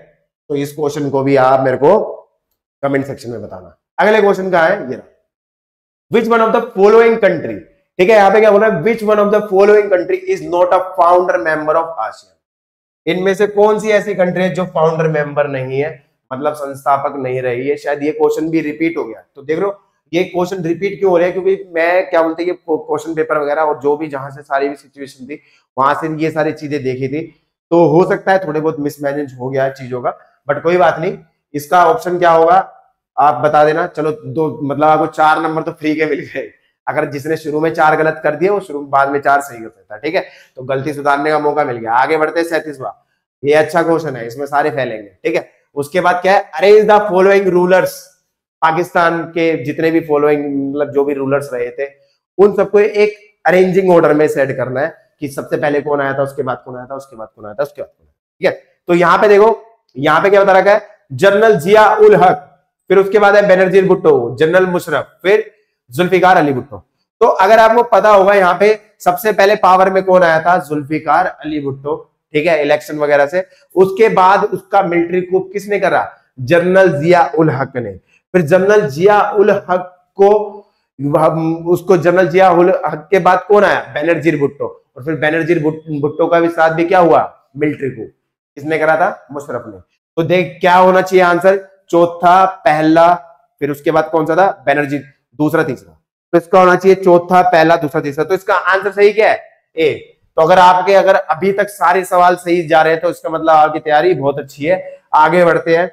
Speaker 1: तो इस क्वेश्चन को भी आप मेरे को कमेंट सेक्शन में बताना। अगले क्वेश्चन का है ये, विच one of the following country ठीक है, यहाँ पे क्या बोल रहा है, विच one of the following country is not a founder member of ASEAN. इनमें से कौन सी ऐसी कंट्री है जो फाउंडर मेंबर नहीं है, मतलब संस्थापक नहीं रही है। शायद ये क्वेश्चन भी रिपीट हो गया, तो देख लो ये क्वेश्चन रिपीट क्यों हो रहे हैं, क्योंकि मैं क्या बोलते हैं, ये क्वेश्चन पेपर वगैरह और जो भी जहां से सारी भी सिचुएशन थी वहां से ये सारी चीजें देखी थी, तो हो सकता है थोड़े बहुत मिसमैनेज हो गया है चीजों का, बट कोई बात नहीं। इसका ऑप्शन क्या होगा आप बता देना। चलो दो, मतलब आपको 4 नंबर तो फ्री के मिल गए। अगर जिसने शुरू में 4 गलत कर दिए वो शुरू बाद में 4 सही हो सकता है, ठीक है, तो गलती सुधारने का मौका मिल गया। आगे बढ़ते हैं 37वां, ये अच्छा क्वेश्चन है, इसमें सारे फैलेंगे, ठीक है। उसके बाद क्या है, arrange the following rulers. Pakistan के जितने भी फॉलोइंग मतलब जो भी रूलर्स रहे थे उन सबको एक अरेंजिंग ऑर्डर में सेट करना है कि सबसे पहले कौन आया था, उसके बाद कौन आया था, उसके बाद कौन आया था, उसके बाद कौन आया, ठीक है। तो यहाँ पे देखो, यहाँ पे क्या बता रखा है, जनरल जिया उल हक, फिर उसके बाद है बेनजीर भुट्टो, जनरल मुशर्रफ, फिर जुल्फिकार अली भुट्टो। तो अगर आपको पता होगा यहाँ पे सबसे पहले पावर में कौन आया था, जुल्फिकार अली भुट्टो, ठीक है, इलेक्शन वगैरह से। उसके बाद उसका मिलिट्री coup किसने करा, जनरल जिया उल हक ने। फिर जनरल जिया उल हक को उसको जनरल जिया उल हक के बाद कौन आया, बेनजीर भुट्टो, और फिर बेनजीर भुट्टो का भी साथ भी क्या हुआ, मिलिट्री coup किसने करा था, मुशर्रफ ने। तो देख क्या होना चाहिए आंसर, चौथा, पहला, फिर उसके बाद कौन सा था, बेनजीर, दूसरा, तीसरा। तो इसका होना चाहिए चौथा, पहला, दूसरा, तीसरा। तो इसका आंसर सही क्या है, ए। तो अगर अभी तक सारे सवाल सही जा रहे हैं तो इसका मतलब आपकी तैयारी बहुत अच्छी है। आगे बढ़ते हैं,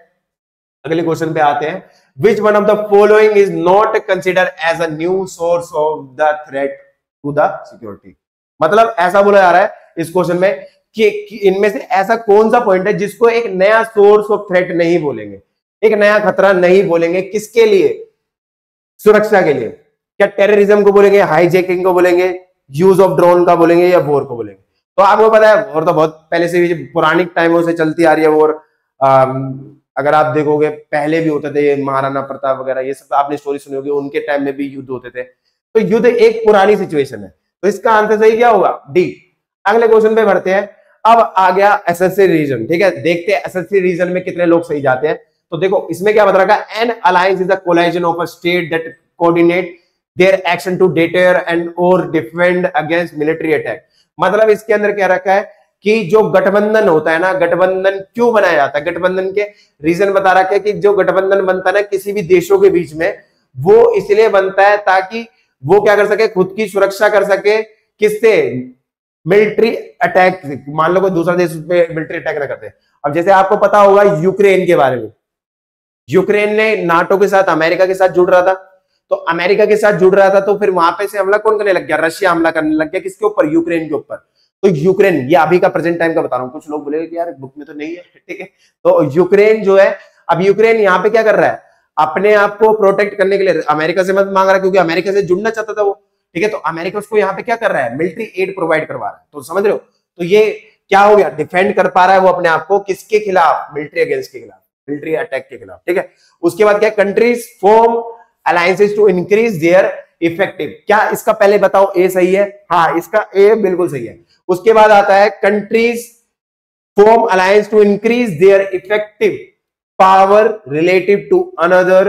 Speaker 1: अगले क्वेश्चन पे आते हैं। Which one of the following is not consider as a new source of the threat to the security. मतलब ऐसा बोला जा रहा है इस क्वेश्चन में कि इनमें से ऐसा कौन सा पॉइंट है जिसको एक नया सोर्स ऑफ थ्रेट नहीं बोलेंगे, एक नया खतरा नहीं बोलेंगे, किसके लिए, सुरक्षा के लिए। क्या टेररिज्म को बोलेंगे, हाईजैकिंग को बोलेंगे, यूज ऑफ ड्रोन का बोलेंगे, या वॉर को बोलेंगे। तो आपको पता है वॉर तो बहुत पहले से भी पुरानी टाइमों से चलती आ रही है वॉर। अगर आप देखोगे पहले भी होते थे, महाराणा प्रताप वगैरह ये सब आपने स्टोरी सुनी होगी, उनके टाइम में भी युद्ध होते थे। तो युद्ध एक पुरानी सिचुएशन है, तो इसका आंसर सही क्या होगा, डी। अगले क्वेश्चन पे बढ़ते हैं। अब आ गया एसएससी रीजन, ठीक है, देखते हैं एसएससी रीजन में कितने लोग सही जाते हैं। तो देखो इसमें क्या बता रखा है, an alliance is a collision of a state that coordinate their action to deter and और डिफेंड अगेंस्ट मिलिट्री अटैक। मतलब इसके अंदर क्या रखा है कि जो गठबंधन होता है ना, गठबंधन क्यों बनाया जाता है, गठबंधन के रीजन बता रखा है कि जो गठबंधन बनता है ना किसी भी देशों के बीच में, वो इसलिए बनता है ताकि वो क्या कर सके, खुद की सुरक्षा कर सके, किससे, मिलिट्री अटैक। मान लो कोई दूसरा देश उस पर मिलिट्री अटैक ना करते। अब जैसे आपको पता होगा यूक्रेन के बारे में, यूक्रेन ने नाटो के साथ, अमेरिका के साथ जुड़ रहा था, तो अमेरिका के साथ जुड़ रहा था, तो फिर वहां पे से हमला कौन करने लग गया, रशिया हमला करने लग गया, किसके ऊपर, यूक्रेन के ऊपर। तो यूक्रेन, ये अभी का प्रेजेंट टाइम का बता रहा हूं, कुछ लोग बोलेंगे कि यार बुक में तो नहीं है, ठीक है। तो यूक्रेन जो है, अब यूक्रेन यहाँ पे क्या कर रहा है, अपने आप को प्रोटेक्ट करने के लिए अमेरिका से मदद मांग रहा है, क्योंकि अमेरिका से जुड़ना चाहता था वो, ठीक है। तो अमेरिका उसको यहाँ पे क्या कर रहा है, मिलिट्री एड प्रोवाइड करवा रहा है। तो समझ रहे हो, तो ये क्या हो गया, डिफेंड कर पा रहा है वो अपने आप को, किसके खिलाफ, मिलिट्री अगेंस्ट के खिलाफ, मिलिट्री अटैक के खिलाफ, ठीक है। उसके बाद क्या, countries form alliances to increase their effective. क्या इसका पहले बताओ ए सही है, हाँ इसका ए बिल्कुल सही है। उसके बाद आता है countries form alliance to increase their effective power relative to another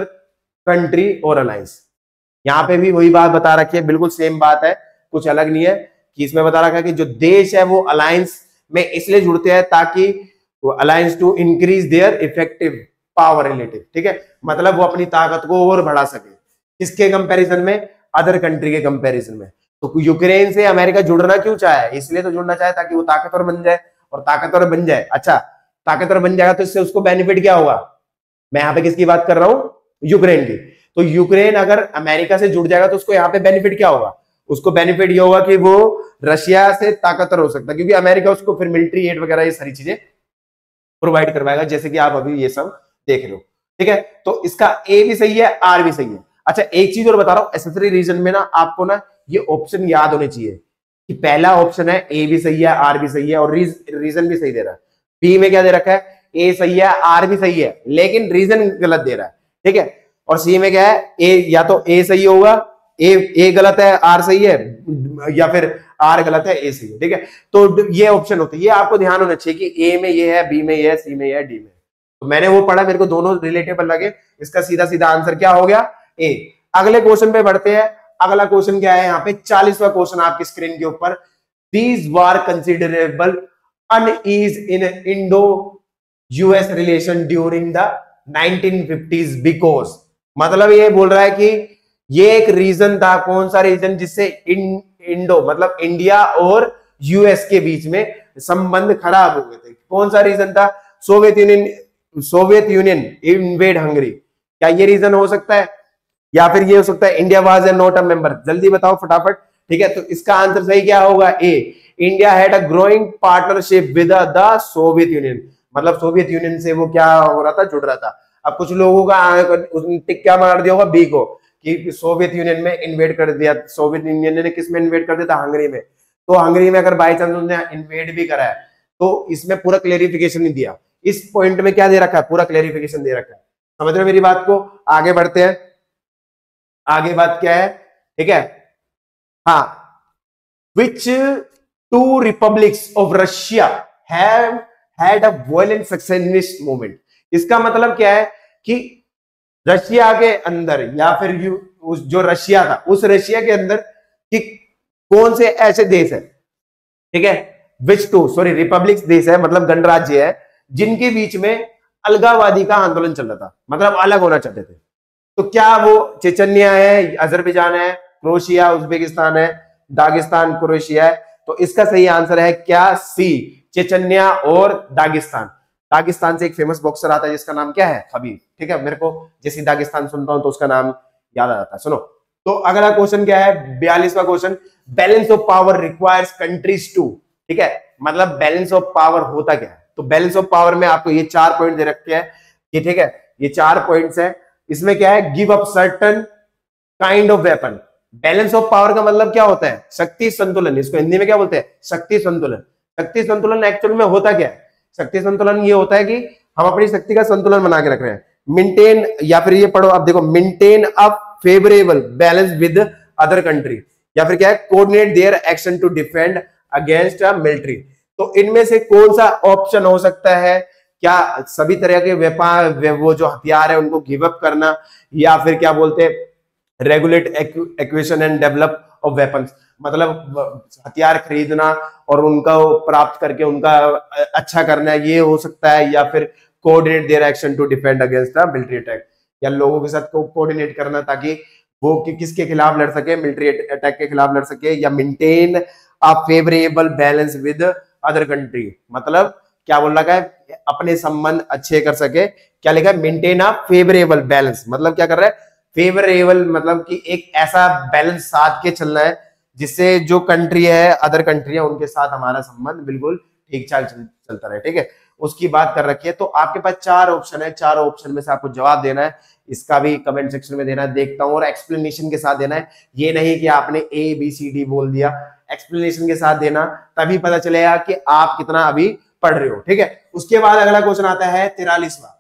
Speaker 1: country और अलायंस। यहां पे भी वही बात बता रखी है, बिल्कुल सेम बात है, कुछ अलग नहीं है। कि इसमें बता रखा है कि जो देश है वो अलायंस में इसलिए जुड़ते हैं ताकि वो alliance to increase their effective power relative, ठीक है, मतलब वो अपनी ताकत को और बढ़ा सके, किसके कंपैरिजन में, अदर कंट्री के कंपैरिजन में। तो यूक्रेन से अमेरिका जुड़ना क्यों चाहे, इसलिए तो जुड़ना चाहे ताकि वो ताकतवर बन जाए, और ताकतवर बन जाए, अच्छा ताकतवर बन जाएगा तो इससे उसको बेनिफिट क्या होगा। मैं यहाँ पे किसकी बात कर रहा हूं, यूक्रेन की। तो यूक्रेन अगर अमेरिका से जुड़ जाएगा तो उसको यहाँ पे बेनिफिट क्या होगा, उसको बेनिफिट ये होगा कि वो रशिया से ताकतवर हो सकता है, क्योंकि अमेरिका उसको फिर मिलिट्री एड वगैरह ये सारी चीजें प्रोवाइड करवाएगा, जैसे कि आप अभी ये सब देख लो, ठीक है। तो इसका ए भी सही है, आर भी सही है। अच्छा एक चीज और बता रहा हूं, एसेसरी रीजन में ना आपको ना ये ऑप्शन याद होने चाहिए कि पहला ऑप्शन है ए भी सही है, आर भी सही है, और रीजन भी सही दे रहा है। बी में क्या दे रखा है, ए सही है, आर भी सही है, लेकिन रीजन गलत दे रहा है, ठीक है। और सी में क्या है, ए या तो ए सही होगा, ए गलत है, आर सही है, या फिर आर गलत है, ए सही है, ठीक है। तो ये ऑप्शन होते हैं, ये आपको ध्यान होना चाहिए कि ए में ये है, बी में ये है, सी में ये है, डी में। तो मैंने वो पढ़ा, मेरे को दोनों रिलेटेबल लगे, इसका सीधा सीधा आंसर क्या हो गया, ए। अगले क्वेश्चन पे बढ़ते हैं। अगला क्वेश्चन क्या है यहाँ पे 40वां क्वेश्चन आपकी स्क्रीन के ऊपर, these war considerable unease in Indo US relation during the 1950s because, मतलब ये बोल रहा है कि ये एक रीजन था, कौन सा रीजन, जिससे इंडो मतलब इंडिया और यूएस के बीच में संबंध खराब हो गए थे। कौन सा रीजन था? सोवियत यूनियन इन्वेड हंगरी, क्या ये रीजन हो सकता है? या फिर ये हो सकता है India was a not a member? जल्दी बताओ फटाफट। ठीक है, तो इसका आंसर सही क्या होगा? A, India had a growing partnership with the Soviet union, मतलब सोवियत यूनियन से वो क्या हो रहा था, जुड़ रहा था। अब कुछ लोगों का टिक क्या मार दिया होगा बी को, कि सोवियत यूनियन में इन्वेड कर दिया। सोवियत यूनियन ने किस में इन्वेड कर दिया था? हंगरी में। तो हंगरी में अगर बाई चांस उन्होंने इन्वेड भी करा है तो इसमें पूरा क्लेरिफिकेशन नहीं दिया। इस पॉइंट में क्या दे रखा है? पूरा क्लेरिफिकेशन दे रखा है। समझ रहे हो मेरी बात को? आगे बढ़ते हैं। आगे बात क्या है? ठीक है, हाँ, which two republics of Russia have had a violent secessionist movement. इसका मतलब क्या है कि रशिया के अंदर या फिर उस जो रशिया था उस रशिया के अंदर कि कौन से ऐसे देश है, ठीक है, विच टू, सॉरी रिपब्लिक्स देश है मतलब गणराज्य है, जिनके बीच में अलगाववादी का आंदोलन चल रहा था, मतलब अलग होना चाहते थे। तो क्या वो चेचन्या है, अजरबैजान है, क्रोएशिया, उज्बेकिस्तान है, दागिस्तान, क्रोएशिया है? तो इसका सही आंसर है क्या? सी, चेचन्या और दागिस्तान। दागिस्तान से एक फेमस बॉक्सर आता है जिसका नाम क्या है? खबीब। ठीक है, मेरे को जैसे दागिस्तान सुनता हूं तो उसका नाम याद आ जाता है। सुनो, तो अगला क्वेश्चन क्या है? 42वां question, balance of power requires countries to, ठीक है, मतलब बैलेंस ऑफ पावर होता क्या है? तो बैलेंस ऑफ पावर में आपको ये 4 पॉइंट दे रखे हैं कि ठीक है, ये 4 पॉइंट्स है। इसमें क्या है? Give up certain kind of weapon. Balance of power का मतलब क्या होता है? शक्ति संतुलन। इसको हिंदी में क्या बोलते हैं? शक्ति संतुलन। शक्ति संतुलन एक्चुअल में होता क्या है? शक्ति संतुलन ये होता है कि हम अपनी शक्ति का संतुलन बना के रख रहे हैं। मेंटेन, या फिर ये पढ़ो, अब देखो, maintain a favourable balance with other country, या फिर क्या है? Coordinate their action to defend against a military. तो इनमें से कौन सा ऑप्शन हो सकता है? क्या सभी तरह के व्यापार, वो जो हथियार है उनको गिव अप करना, या फिर क्या बोलते हैं regulate acquisition and develop of weapons, मतलब हथियार खरीदना और उनका प्राप्त करके उनका अच्छा करना, ये हो सकता है, या फिर coordinate their action to defend against the military attack, या लोगों के साथ कोऑर्डिनेट करना ताकि वो किसके खिलाफ लड़ सके? मिलिट्री अटैक के खिलाफ लड़ सके, या maintain a favourable balance with other country, मतलब क्या बोल रखा है? अपने संबंध अच्छे कर सके। क्या लिखा है? मेंटेन अ फेवरेबल बैलेंस, मतलब क्या कर रहा है? फेवरेबल मतलब कि एक ऐसा बैलेंस साध के चलना है जिससे जो कंट्री है, अदर कंट्री है, उनके साथ हमारा संबंध बिल्कुल ठीक ठाक चलता रहे। ठीक है, उसकी बात कर रखी है। तो आपके पास 4 ऑप्शन है, 4 ऑप्शन में से आपको जवाब देना है। इसका भी कमेंट सेक्शन में देना है, देखता हूं, और एक्सप्लेनेशन के साथ देना है। ये नहीं कि आपने ABCD बोल दिया, एक्सप्लेनेशन के साथ देना, तभी पता चलेगा कि आप कितना अभी पढ़ रहे हो। ठीक है, उसके बाद अगला क्वेश्चन आता है 43वां,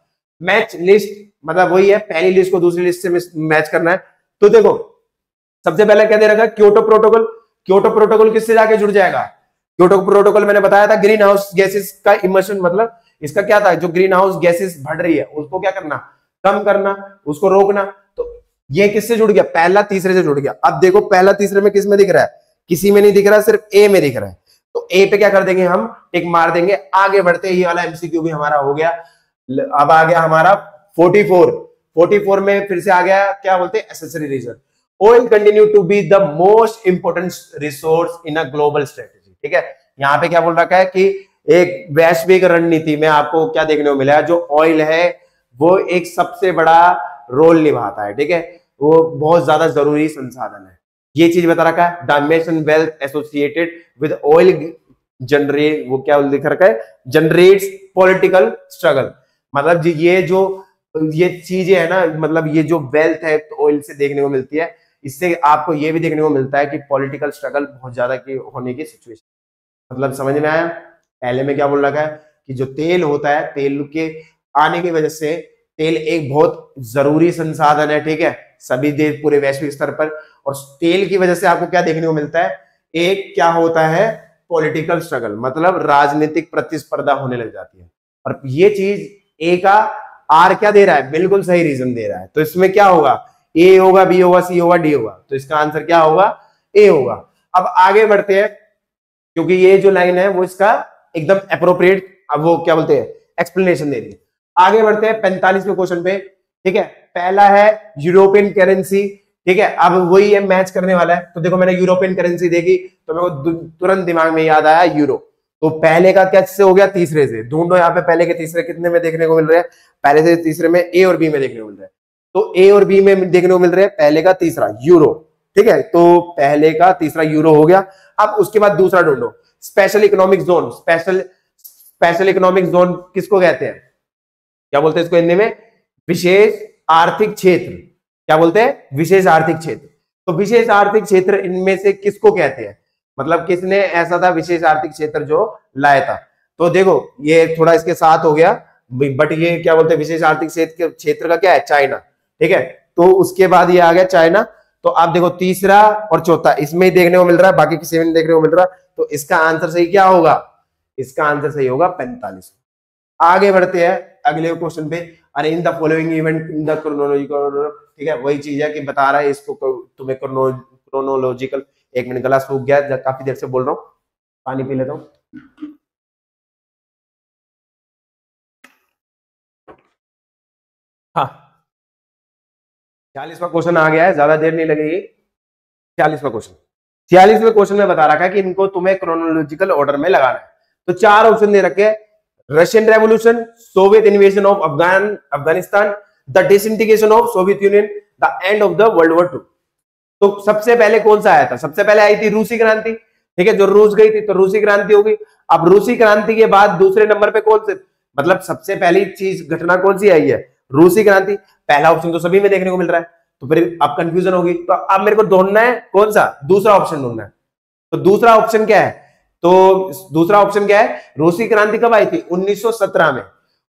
Speaker 1: मैच लिस्ट, मतलब वही है, पहली लिस्ट को दूसरी लिस्ट से मैच करना है। तो देखो, सबसे पहले क्या दे रखा है? Kyoto protocol. क्योटो प्रोटोकॉल किससे जाके जुड़ जाएगा? क्योटो प्रोटोकॉल मैंने बताया था ग्रीन हाउस गैसेस का इमिशन, मतलब इसका क्या था? जो ग्रीन हाउस गैसेस बढ़ रही है उसको क्या करना? कम करना, उसको रोकना। तो ये किससे जुड़ गया? पहला तीसरे से जुड़ गया। अब देखो, पहला तीसरे में किस में दिख रहा है? किसी में नहीं दिख रहा, सिर्फ ए में दिख रहा है। तो ए पे क्या कर देंगे? हम टिक मार देंगे। आगे बढ़ते, ये वाला MCQ भी हमारा हो गया। अब आ गया हमारा 44 में फिर से आ गया, क्या बोलते हैं? Accessory reason. Oil continue to be the most important resource in a global strategy. ठीक है, यहाँ पे क्या बोल रखा है कि एक वैश्विक रणनीति में आपको क्या देखने को मिला? जो ऑयल है वो एक सबसे बड़ा रोल निभाता है। ठीक है, वो बहुत ज्यादा जरूरी संसाधन है, ये चीज बता रखा है। The nation wealth associated with oil generate, वो क्या लिख रखा है? जनरेट्स पॉलिटिकल स्ट्रगल, मतलब ये चीजें है ना, मतलब ये जो वेल्थ है ऑयल से देखने को मिलती है, इससे आपको ये भी देखने को मिलता है कि पॉलिटिकल स्ट्रगल बहुत ज्यादा की होने की सिचुएशन। मतलब समझ में आया? पहले में क्या बोल रखा है कि जो तेल होता है, तेल के आने की वजह से, तेल एक बहुत जरूरी संसाधन है। ठीक है, सभी देश, पूरे वैश्विक स्तर पर, और तेल की वजह से आपको क्या देखने को मिलता है? एक क्या होता है? पॉलिटिकल स्ट्रगल, मतलब राजनीतिक प्रतिस्पर्धा होने लग जाती है। और ये चीज ए का आर क्या दे रहा है? बिल्कुल सही रीजन दे रहा है। तो इसमें क्या होगा? ए होगा, बी होगा, सी होगा, डी होगा। तो इसका आंसर क्या होगा? ए होगा। अब आगे बढ़ते हैं, क्योंकि ये जो लाइन है वो इसका एकदम अप्रोप्रिएट, अब वो क्या बोलते हैं, एक्सप्लेनेशन दे रही है। आगे बढ़ते हैं 45वें क्वेश्चन पे। ठीक है, पहला है यूरोपियन करेंसी। ठीक है, अब वही है, मैच करने वाला है। तो देखो, मैंने यूरोपियन करेंसी देखी तो मेरे को तुरंत दिमाग में याद आया यूरो। तो पहले का क्या से हो गया? तीसरे से। ढूंढो यहाँ पे पहले के तीसरे कितने में देखने को मिल रहे हैं? पहले से तीसरे में ए और बी में देखने को मिल रहा है। तो ए और बी में देखने को मिल रहे हैं पहले का तीसरा यूरो। ठीक है, तो पहले का तीसरा यूरो हो गया। अब उसके बाद दूसरा ढूंढो, special economic zone. Special economic zone किसको कहते हैं? क्या बोलते हैं इसको हिंदी में? विशेष आर्थिक क्षेत्र। क्या बोलते हैं? विशेष आर्थिक क्षेत्र। तो विशेष आर्थिक क्षेत्र इनमें से किसको कहते हैं? मतलब किसने ऐसा था विशेष आर्थिक क्षेत्र जो लाया था? तो देखो, ये थोड़ा इसके साथ हो गया, बट ये क्या बोलते हैं, विशेष आर्थिक क्षेत्र का क्या है? चाइना। ठीक है, तो उसके बाद ये आ गया चाइना। तो आप देखो, तीसरा और चौथा इसमें ही देखने को मिल रहा है, बाकी किसी में नहीं देखने को मिल रहा। तो इसका आंसर सही क्या होगा? इसका आंसर सही होगा 45। आगे बढ़ते हैं अगले क्वेश्चन पे। अरे in the following event in the chronological, ठीक है, वही चीज है कि बता रहा है इसको तुम्हें क्रोनोलॉजिकल। एक मिनट, गला सूख गया, काफी देर से बोल रहा हूँ, पानी पी लेता हूँ। हाँ, 40वां क्वेश्चन आ गया है, ज्यादा देर नहीं लगेगी। 40वां क्वेश्चन, 46वें क्वेश्चन में बता रखा है कि इनको तुम्हें क्रोनोलॉजिकल ऑर्डर में लगाना है। तो चार ऑप्शन दे रखे हैं, Russian revolution, Soviet invasion of Afghanistan, the disintegration of Soviet union, the end of the world war 2। तो सबसे पहले कौन सा आया था? सबसे पहले आई थी रूसी क्रांति। ठीक है, जो रूस गई थी तो रूसी क्रांति होगी। अब रूसी क्रांति के बाद दूसरे नंबर पे कौन से, मतलब सबसे पहली चीज घटना कौन सी आई है? रूसी क्रांति। पहला ऑप्शन तो सभी में देखने को मिल रहा है, तो फिर अब कंफ्यूजन होगी। तो अब मेरे को ढूंढना है कौन सा? दूसरा ऑप्शन ढूंढना है। तो दूसरा ऑप्शन क्या है? तो दूसरा ऑप्शन क्या है? रूसी क्रांति कब आई थी? 1917 में।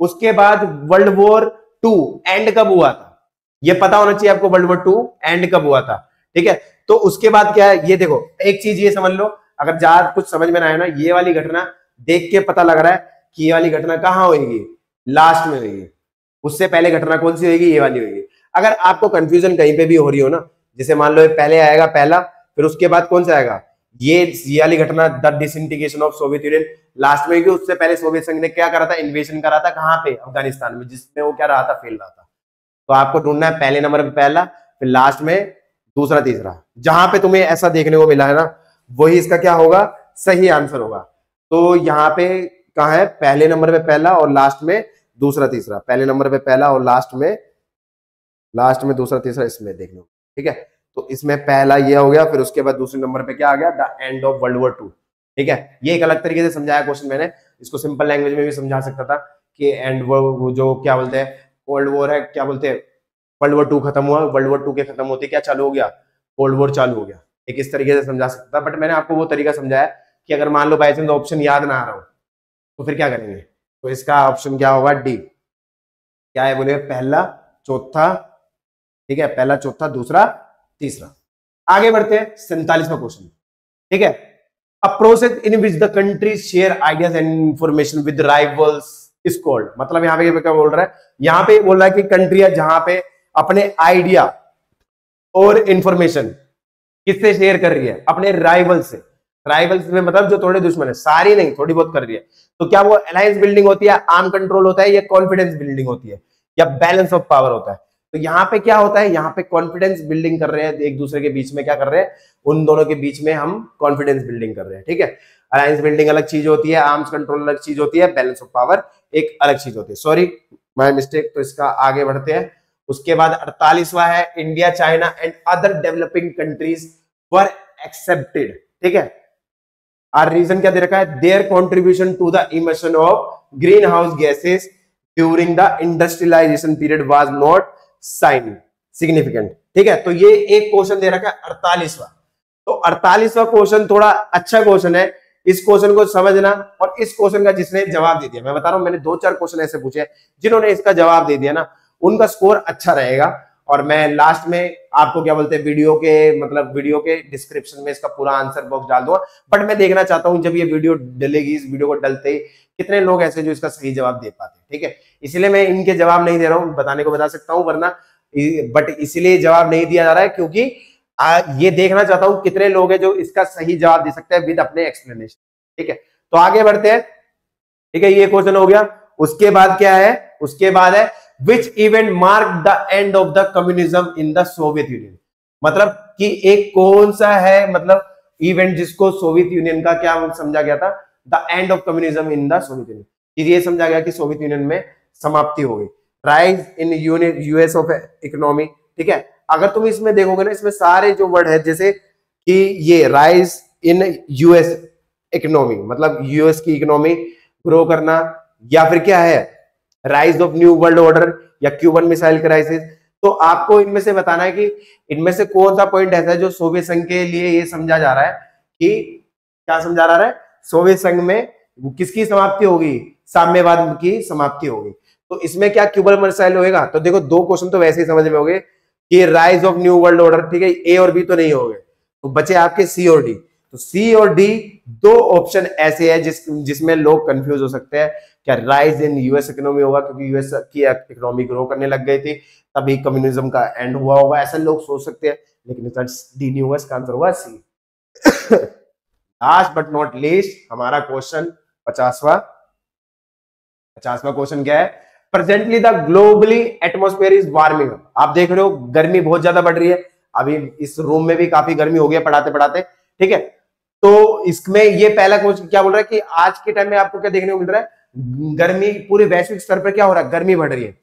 Speaker 1: उसके बाद वर्ल्ड वॉर 2 एंड कब हुआ था? ये पता होना चाहिए आपको, वर्ल्ड वॉर 2 एंड कब हुआ था। ठीक है, तो उसके बाद क्या है? ये देखो, एक चीज ये समझ लो, अगर ज्यादा कुछ समझ में ना आए ना, ये वाली घटना देख के पता लग रहा है कि ये वाली घटना कहां होगी? लास्ट में होगी। उससे पहले घटना कौन सी होगी? ये वाली होगी। अगर आपको कंफ्यूजन कहीं पे भी हो रही हो ना, जैसे मान लो पहले आएगा पहला, फिर उसके बाद कौन सा आएगा? ये वाली घटना, the disintegration of Soviet union, last में होगी। उससे पहले सोवियत संघ ने क्या करा था? इन्वेजन करा था। कहां पे? अफगानिस्तान में, जिसमें वो क्या रहा था? फेल रहा था। तो आपको ढूंढना है पहले नंबर पे पहला, फिर लास्ट में दूसरा, तीसरा। जहां पे तुम्हें ऐसा देखने को मिला है ना, वही इसका क्या होगा? सही आंसर होगा। तो यहाँ पे कहा है? पहले नंबर पे पहला और लास्ट में दूसरा, तीसरा। पहले नंबर पे पहला और लास्ट में दूसरा, तीसरा, इसमें देखने को। ठीक है, तो इसमें पहला ये हो गया, फिर उसके बाद दूसरे नंबर पे क्या आ गया? The end of world war 2। ठीक है, ये एक अलग तरीके से समझाया क्वेश्चन मैंने, इसको सिंपल लैंग्वेज में भी समझा सकता था कि एंड वो जो क्या बोलते हैं, कोल्ड वॉर है, क्या बोलते हैं, वर्ल्ड वॉर 2 खत्म हुआ, वर्ल्ड वॉर 2 के खत्म होते क्या चालू हो गया? कोल्ड वॉर चालू हो गया। एक इस तरीके से समझा सकता था, बट मैंने आपको वो तरीका समझाया कि अगर मान लो बाई चांस ऑप्शन याद ना आ रहा हो तो फिर क्या करेंगे? तो इसका ऑप्शन क्या होगा? डी। क्या है बोले? पहला, चौथा। ठीक है, पहला, चौथा, दूसरा, तीसरा। आगे बढ़ते हैं 47वां क्वेश्चन। ठीक है, a process in which the country share ideas and information with rivals is called. मतलब यहाँ पे क्या बोल रहा है? यहाँ पे बोल रहा है कि कंट्री है जहां पे अपने आइडिया और इंफॉर्मेशन किससे शेयर कर रही है? अपने राइवल से। राइवल्स में मतलब जो थोड़े दुश्मन है, सारी नहीं, थोड़ी बहुत कर रही है। तो क्या वो अलायंस बिल्डिंग होती है, आर्म कंट्रोल होता है, या कॉन्फिडेंस बिल्डिंग होती है, या बैलेंस ऑफ पावर होता है? तो यहाँ पे क्या होता है? यहाँ पे कॉन्फिडेंस बिल्डिंग कर रहे हैं एक दूसरे के बीच में। क्या कर रहे हैं? उन दोनों के बीच में हम कॉन्फिडेंस बिल्डिंग कर रहे हैं। ठीक है, अलायंस बिल्डिंग अलग चीज होती है, आर्म्स कंट्रोल अलग चीज होती है, बैलेंस ऑफ पावर एक अलग चीज होती है। Sorry, my mistake. तो इसका आगे बढ़ते हैं। उसके बाद 48वां है, India, China and other developing countries were accepted. ठीक है, और रीजन क्या दे रखा है? Their contribution to the emission of greenhouse gases during the industrialization period was not sign significant. ठीक है, तो ये एक क्वेश्चन दे रखा है 48वां। तो 48वां क्वेश्चन थोड़ा अच्छा क्वेश्चन है, इस क्वेश्चन को समझना। और इस क्वेश्चन का जिसने जवाब दे दिया, मैं बता रहा हूं, मैंने 2-4 क्वेश्चन ऐसे पूछे, जिन्होंने इसका जवाब दे दिया ना, उनका स्कोर अच्छा रहेगा। और मैं लास्ट में आपको क्या बोलते हैं, वीडियो के डिस्क्रिप्शन में इसका पूरा आंसर बॉक्स डाल दूंगा। बट मैं देखना चाहता हूं जब ये वीडियो डलेगी, इस वीडियो को डलते ही कितने लोग ऐसे जो इसका सही जवाब दे पाते हैं। ठीक है, इसलिए मैं इनके जवाब नहीं दे रहा हूं, बताने को बता सकता हूं, वरना बट इसलिए जवाब नहीं दिया जा रहा है क्योंकि ये देखना चाहता हूं कितने लोग हैं जो इसका सही जवाब दे सकते हैं विद अपने एक्सप्लेनेशन। ठीक है, तो आगे बढ़ते हैं। ठीक है, ये क्वेश्चन हो गया। उसके बाद क्या है, उसके बाद है which event mark the end of the communism in the Soviet union. मतलब कि एक कौन सा है मतलब इवेंट जिसको सोवियत यूनियन का क्या समझा गया था, the end of communism in the Soviet union, ये समझा गया कि सोवियत यूनियन में समाप्ति हो गई। Rise in US of economy. ठीक है, अगर तुम इसमें देखोगे ना, इसमें सारे जो वर्ड है जैसे कि ये राइज इन यूएस इकोनॉमी मतलब यूएस की इकोनॉमी ग्रो करना, या फिर क्या है rise of new world order या क्यूबन मिसाइल क्राइसिस। तो आपको इनमें से बताना है कि इनमें से कौन सा पॉइंट ऐसा है जो सोवियत संघ के लिए ये समझा जा रहा है कि क्या समझा जा रहा है, सोवियत संघ में किसकी समाप्ति होगी, साम्यवाद की समाप्ति होगी। तो इसमें क्या क्यूबन मिसाइल होगा। तो देखो दो क्वेश्चन तो वैसे ही समझ में हो गए कि rise of new world order. ठीक है, ए और बी तो नहीं हो गए, तो बचे आपके सी और डी। तो सी और डी दो ऑप्शन ऐसे है जिसमें लोग कंफ्यूज हो सकते हैं। क्या राइज इन यूएस इकोनॉमी होगा क्योंकि यूएस की इकोनॉमी ग्रो करने लग गई थी तभी कम्युनिज्म का एंड हुआ होगा, ऐसा लोग सोच सकते हैं, लेकिन इसका डी नहीं हुआ, इसका आंसर हुआ सी। लास्ट बट नॉट लीस्ट हमारा क्वेश्चन 50वां क्वेश्चन क्या है, presently the globally atmosphere is warming. आप देख रहे हो गर्मी बहुत ज्यादा बढ़ रही है, अभी इस रूम में भी काफी गर्मी हो गई है पढ़ाते पढ़ाते। ठीक है, तो इसमें ये पहला क्वेश्चन क्या बोल रहा है कि आज के टाइम में आपको क्या देखने को मिल रहा है, गर्मी पूरे वैश्विक स्तर पर क्या हो रहा है, गर्मी बढ़ रही है।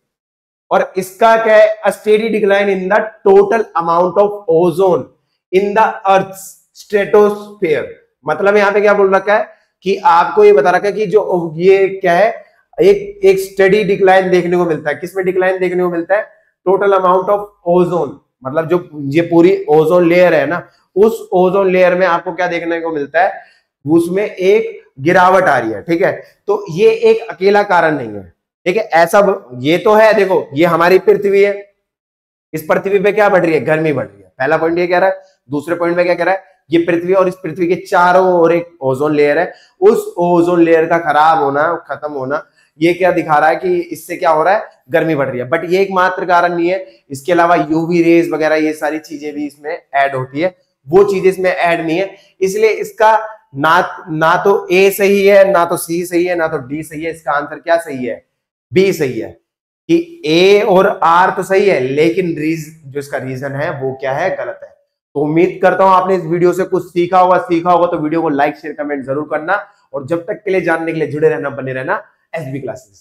Speaker 1: और इसका क्या है, a steady decline in the total amount of ozone in the earth stratosphere. मतलब यहां पे क्या बोल रखा है कि आपको ये बता रखा है कि जो ये क्या है, एक स्टडी डिक्लाइन देखने को मिलता है। किसमें डिक्लाइन देखने को मिलता है, टोटल अमाउंट ऑफ ओजोन, मतलब जो ये पूरी ओजोन लेयर है ना, उस ओजोन लेयर में आपको क्या देखने को मिलता है, उसमें एक गिरावट आ रही है। ठीक है, तो ये एक अकेला कारण नहीं है। ठीक है, ऐसा ये तो है, देखो ये हमारी पृथ्वी है, इस पृथ्वी पे क्या बढ़ रही है, गर्मी बढ़ रही है, पहला पॉइंट ये कह रहा है। दूसरे पॉइंट में क्या कह रहा है, ये पृथ्वी और इस पृथ्वी के चारों ओर एक ओजोन लेयर है, उस ओजोन लेयर का खराब होना, खत्म होना, ये क्या दिखा रहा है कि इससे क्या हो रहा है, गर्मी बढ़ रही है। बट ये एकमात्र कारण नहीं है, इसके अलावा यूवी रेज वगैरह ये सारी चीजें भी इसमें ऐड होती है, वो चीजें इसमें ऐड नहीं है। इसलिए इसका ना तो ए सही है, ना तो सी सही है, ना तो डी सही है। इसका आंसर क्या सही है, बी सही है कि ए और आर तो सही है, लेकिन जो इसका रीजन है वो क्या है, गलत है। तो उम्मीद करता हूं आपने इस वीडियो से कुछ सीखा होगा तो वीडियो को लाइक शेयर कमेंट जरूर करना, और जब तक के लिए जानने के लिए जुड़े रहना, बने रहना एसबी क्लासेस।